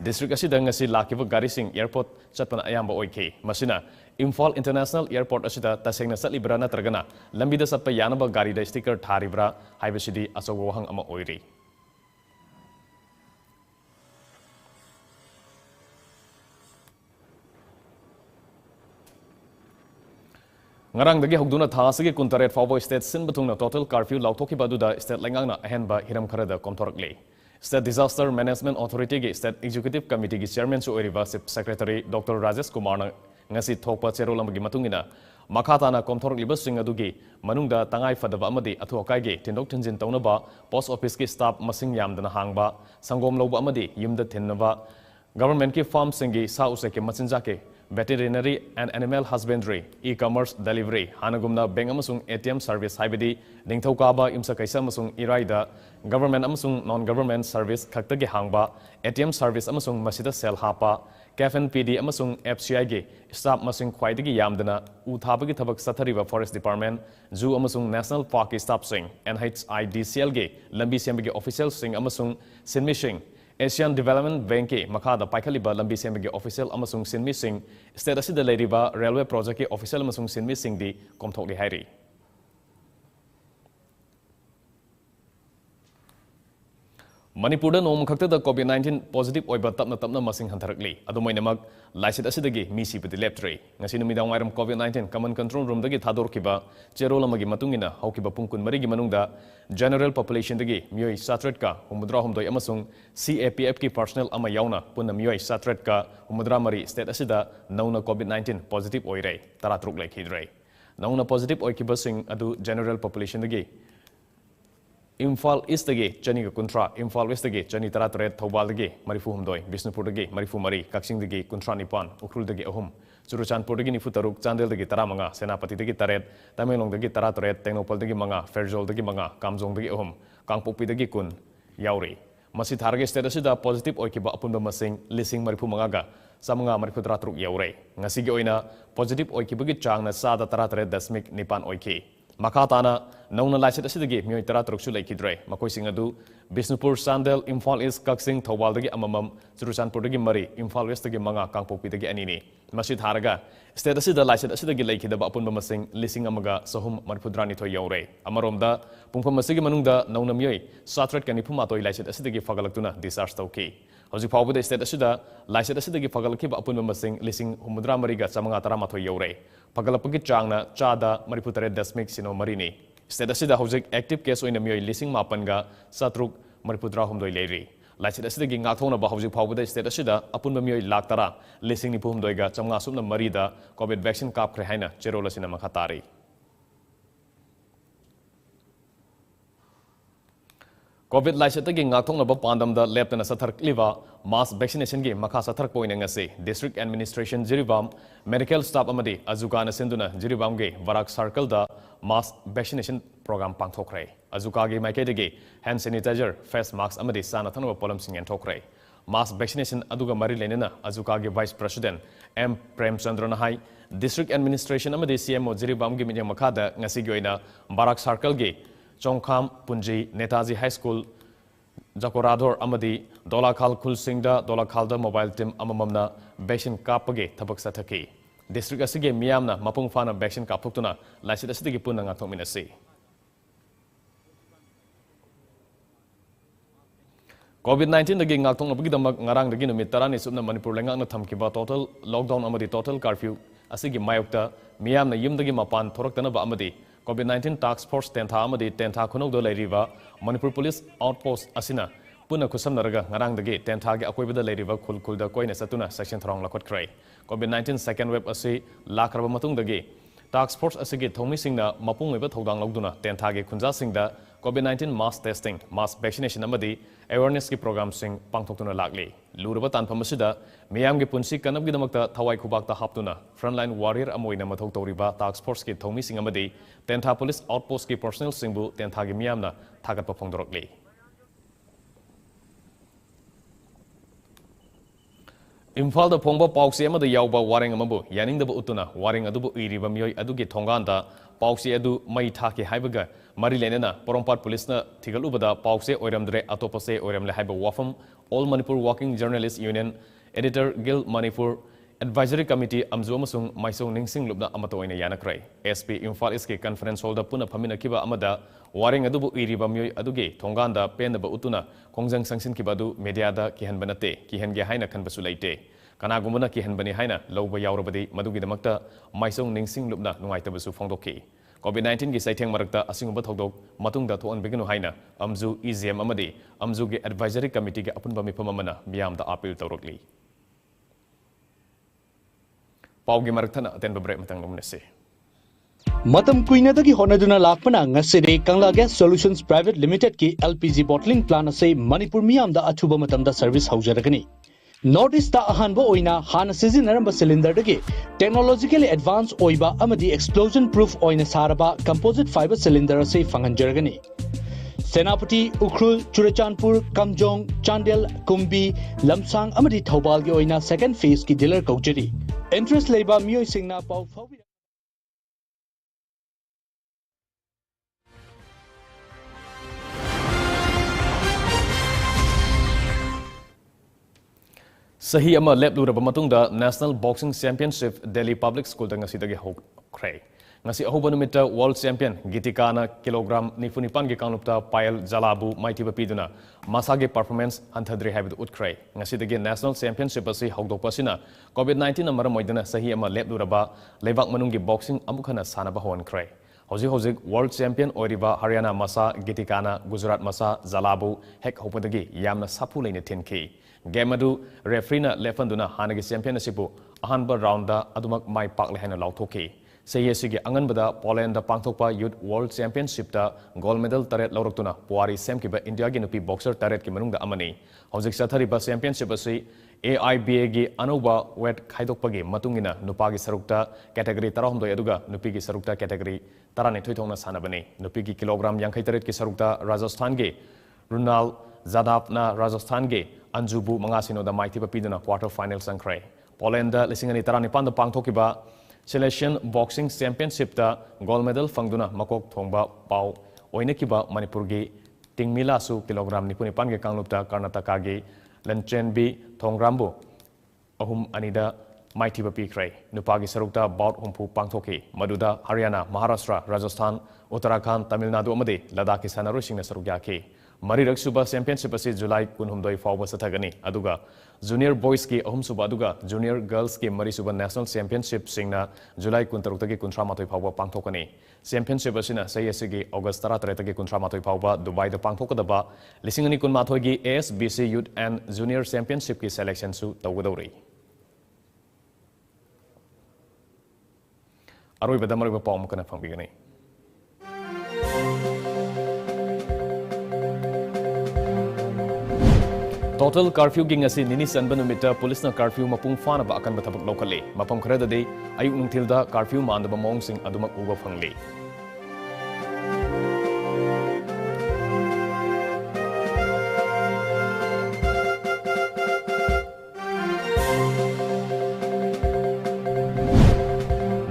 district असिदा ngasi लाकिबा गारी सिंग एयरपोर्ट चतपना अयाम्बा ओइखि मसिना इम्फाल इंटरनेशनल एयरपोर्ट असिदा तसेंगना चतलिब्रा नत्रगना लंबीदा चतपा यानबा गारीदा स्टिकर थारिब्रा हाइबसिदि अचौबा वहंग अमा ओइरि ngarangdagi hogduna thasigi kuntaret fawbo state sinbathungna total curfew lauthokiba aduda state lengangna ahenba hiram kharada komthorakle state disaster management authority gi state executive committee gi chairman su oiriba secretary dr rajesh kumar na ngasi thokpa cherolamgi matungina makhatana komthorakliba sing adugi manungda tangai fadaba amadi athokai gi tindok thinjin taunaba post office ki staff masing yamdana hangba sangom loba amadi yumda thinnaba government ki farm singi sa useke machinja ke veterinary and animal husbandry e-commerce delivery hanagumna bank amasung ATM service haibidi ningthokaba imsa kaisa amasung iraida government amasung non government service khaktagi hangba ATM service amasung masida sel hapa KFNPD amasung FCI ge staff masing khwaidagi yamdana u thabagi thabak sathariba forest department zoo amasung national park staff sing NHIDCL ge lambi sembagi official sing amasung sinmishing Asian Development Bank ki makhada paikhaliba lambi sembagi official amasung sinmi sing state asida leiriba railway project ki official amasung sinmi sing di komthokli hairi Manipur nong khakta COVID-19 positive oiba tapna masing hantarakli adumainamag laisit asidagi misi pati leptre ngasi numidang wairam COVID-19 command control room dagi thadorkiba cherol amagi matungina haukiba pungkun marigi manungda general population dagi mioi satret ka humudra humdoi amasung CAPF ki personnel ama yauna punna mioi satret ka humudra mari state asida nauna COVID-19 positive oire taratruk lekhidre nauna positive oikiba sing adu general population dagi Imphal East dagi chani ka kuntra Imphal West dagi chani taratret Thobal dagi marifu humdoi Bisnupur dagi marifu mari Kaksing dagi kuntra nipan Ukhrul dagi ahum Suruchanpur dagi nifu taruk Chandel dagi taramanga Senapati dagi taret Tamenglong dagi taratret Tengnopal dagi manga Ferjol dagi manga Kamjong dagi ahum Kangpokpi dagi kun yauri masi tharage state asida positive oikiba apunba masing lising marifu manga ga samanga marifu taratruk yaure ngasi gi oina positive oikiba gi changna sada taratret dasmik nipan oiki Makatana, nauna laisit asidagi mioi taratruk su laikidre makoi sing adu Bisnupur Sandel Imphal East Kaksing Thobal dagi amamam Suruchanpur dagi mari Imphal West dagi manga Kangpokpi dagi anini masi tharaga state asida laisit asidagi laikidaba apunba masing lising amaga sahum marifudrani thoi yaure amaromda pungpham masigi manungda nauna mioi satret kanipuma toi laisit asidagi fagalaktuna discharge tauki Hojik Pawbuda state asida laisit asidagi fagalkiba apunba masing lising humudra mariga samanga tarama thoi yaure Pagalapagi changna chada mariputare dasmik sino marini. State asida hojik active case oina mioi lising mapanga satruk mariputra humdoi leri. Laisit asida gi ngakthona ba hojik phawbuda state asida apunba mioi laktara lising ni phumdoi ga chamnga sumna marida COVID vaccine kap khre haina cherola sina makhatari. COVID laisetagi ngakthong naba pandamda leptana satharkliva mass vaccination gi makha sathark poina ngase district administration jiribam medical staff amadi azukana senduna jiribam ge varak circle da mass vaccination program pangthokre azuka gi maikedagi hand sanitizer face mask amadi sanathana polam sing enthokre mass vaccination aduga mari lenena azuka gi vice president M Premchandra hai district administration amadi CMO jiribam gi minya makhada ngasi gi oina varak circle gi Chongkham Punji Netaji High School Jakorador Amadi Dolakhal Khulsingda Dolakhalda mobile team amamamna vaccine kapage thabak sathaki district asige miyamna mapung fana vaccine kapthokuna laisit asidagi punna ngakthokminasi COVID-19 dagi ngakthoknabagi damak ngarang dagi numit tarani subna Manipur lengakna thamkiba total lockdown amadi total curfew asigi mayokta miyamna yumdagi mapan thoraktana ba amadi COVID-19 task force tentha amadi tentha khunok do leiriba Manipur police outpost asina puna khusamnaraga ngarang dagi tentha ge akoibada leiriba khulkhulda koina satuna section throng lakot krai COVID-19 second wave asi lakraba matung dagi task force asigi thomi singna mapung oiba thodang logduna tentha ge khunja singda COVID-19 mass testing mass vaccination amadi awareness ki program sing pangthoktuna lakli luraba tanpham asida miyam ge punsi kanab gi damakta thawai khubakta haptuna frontline warrior amoina mathok toriba task force ki thomi sing amadi tentha police outpost ki personnel singbu tentha gi miyamna thagatpa phongdorokli Imphal da phongba pausi amada yauba waring amabu yaningdaba utuna waring adubu iriba miyoi adugi thonganda pausi adu mai thaki haibaga mari lenena porompat police na thigalubada pausi oiramdre atopase oiramle haiba wafam All Manipur Working Journalists Union Editor Guild Manipur Advisory Committee amzu amasung maisong ningsing lubna amato oina yanakrai SP Imphal East ki conference hall da puna phamina kiba amada waring adubu iriba miyoi adugi thonganda penaba utuna kongjang sangsin kiba adu media da kihan banate kihan ge haina khanbasu leite kanagumana kihan bani haina loba yaurabadi madugi damakta maisong ningsing lubna nungaitabsu phongdokki COVID-19 ki saitheng marakta asingba thodok matungda thoan beginu haina amzu EGM amadi amzu ge advisory committee ge apunba mifam amana miyamda appeal tawrokli paugi maraktana atenba break matang nomnese Matam kuinadagi honaduna lakpana ngaside Kangla Gas Solutions Private Limited ki LPG bottling plant ase Manipur miyamda achuba matamda service haujaragani North East ta ahanba oina hana sizinaramba cylinder dagi technologically advanced oiba amadi explosion proof oina saraba composite fiber cylinder ase fanganjaragani Senapati Ukhrul Churachandpur Kamjong Chandel Kumbi Lamsang amadi Thobal gi oina second phase ki dealer kaujari interest leiba miyoi singna pau phawi Sahi ama lep luraba matungda National Boxing Championship Delhi Public School dang asidagi hokre ngasi ahoba numita world champion Gitikana kilogram 94 gi kanglupta Payal Jalabu maitiba piduna masage performance anthadri habit utkrai ngasi dagi national championship asi hogdopasina COVID-19 na maram moidana sahi ama lepduraba lebak manungi boxing amukhana sanaba honkrai hojik world champion oiriba Haryana masa Gitikana Gujarat masa Jalabu hek hopadagi yamna sapu leine thinki game adu referee na lefanduna hanagi championship ahanba round da adumak mai pakle haina lauthoki Sayesigi Anganbada, Poland, the Pangthokpa Youth World Championship, the gold medal Taret Laurotuna, Puari Semkiba, India Ginupi boxer Taret Kimanunga Amani. Hojik Sathariba Championship asi AIBA gi Anuba Wet Kaidokpagi, Matungina, Nupagi Sarukta, category Tarahumdo Eduga, Nupigi Sarukta category Tarani Tuitona Sanabani, Nupigi kilogram Yankitaret Kisarukta, Rajasthan ge, Runal Zadapna Rajasthan ge, Anjubu Mangasino, the Mighty Papiduna quarter final Sankrai. Poland, Lissingani Tarani Panda Pangthokiba. Selection Boxing Championship da gold medal fangduna makok thongba pau oinekiba Manipur gi tingmila su kilogram 95 ge kanglupta Karnataka gi Lanchenbi Thongrambu ahum anida maithiba pikrai nupagi sarukta bout humpu pangthoki maduda Haryana Maharashtra Rajasthan Uttarakhand Tamil Nadu amade Ladakh ki sanaru singna sarukya ki Marirak Suba Championship asi July 19 fauba sathagani aduga Junior Boys ki ahum suba aduga Junior Girls ki Mari Suba National Championship singna July 16 ki 13 fauba pangthokani Championship asina sayasigi August 13 ki 13 fauba Dubai da pangthokadaba 2019 gi ASBC Youth and Junior Championship ki selection su tawgadori Aroi badamari ba pawm kana fangbigani Total curfew ging asi nini sanba numita police na curfew mapung fana ba akan bathabak locally mapam khara dadi ayuk nungthilda curfew mandaba mong sing adumak uba phangli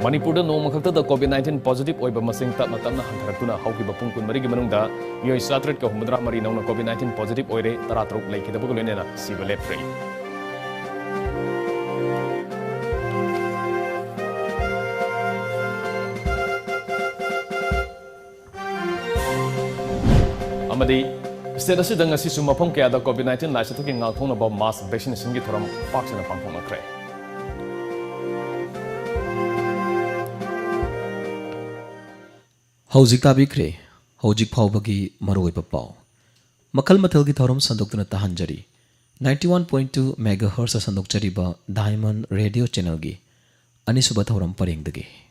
Manipur no makhakta da COVID-19 positive oiba masing tapna tapna hantharakuna haukiba pung kun mari gi manungda mioi satret ka humdra mari nauna COVID-19 positive oire taratruk leikida bugul nena siba lepre amadi state asi dang asi sumapong kaya da COVID-19 lai satuki ngakthong na ba mass vaccination gi thoram paksana pangthong nakre Hojik tabikre, hojik phawbagi maroi papau. Makal mathalgi thoram sandoktuna tahanjari. 91.2 MHz sandokchari ba Diamond Radio Channel gi. Anisuba thoram parengdagi.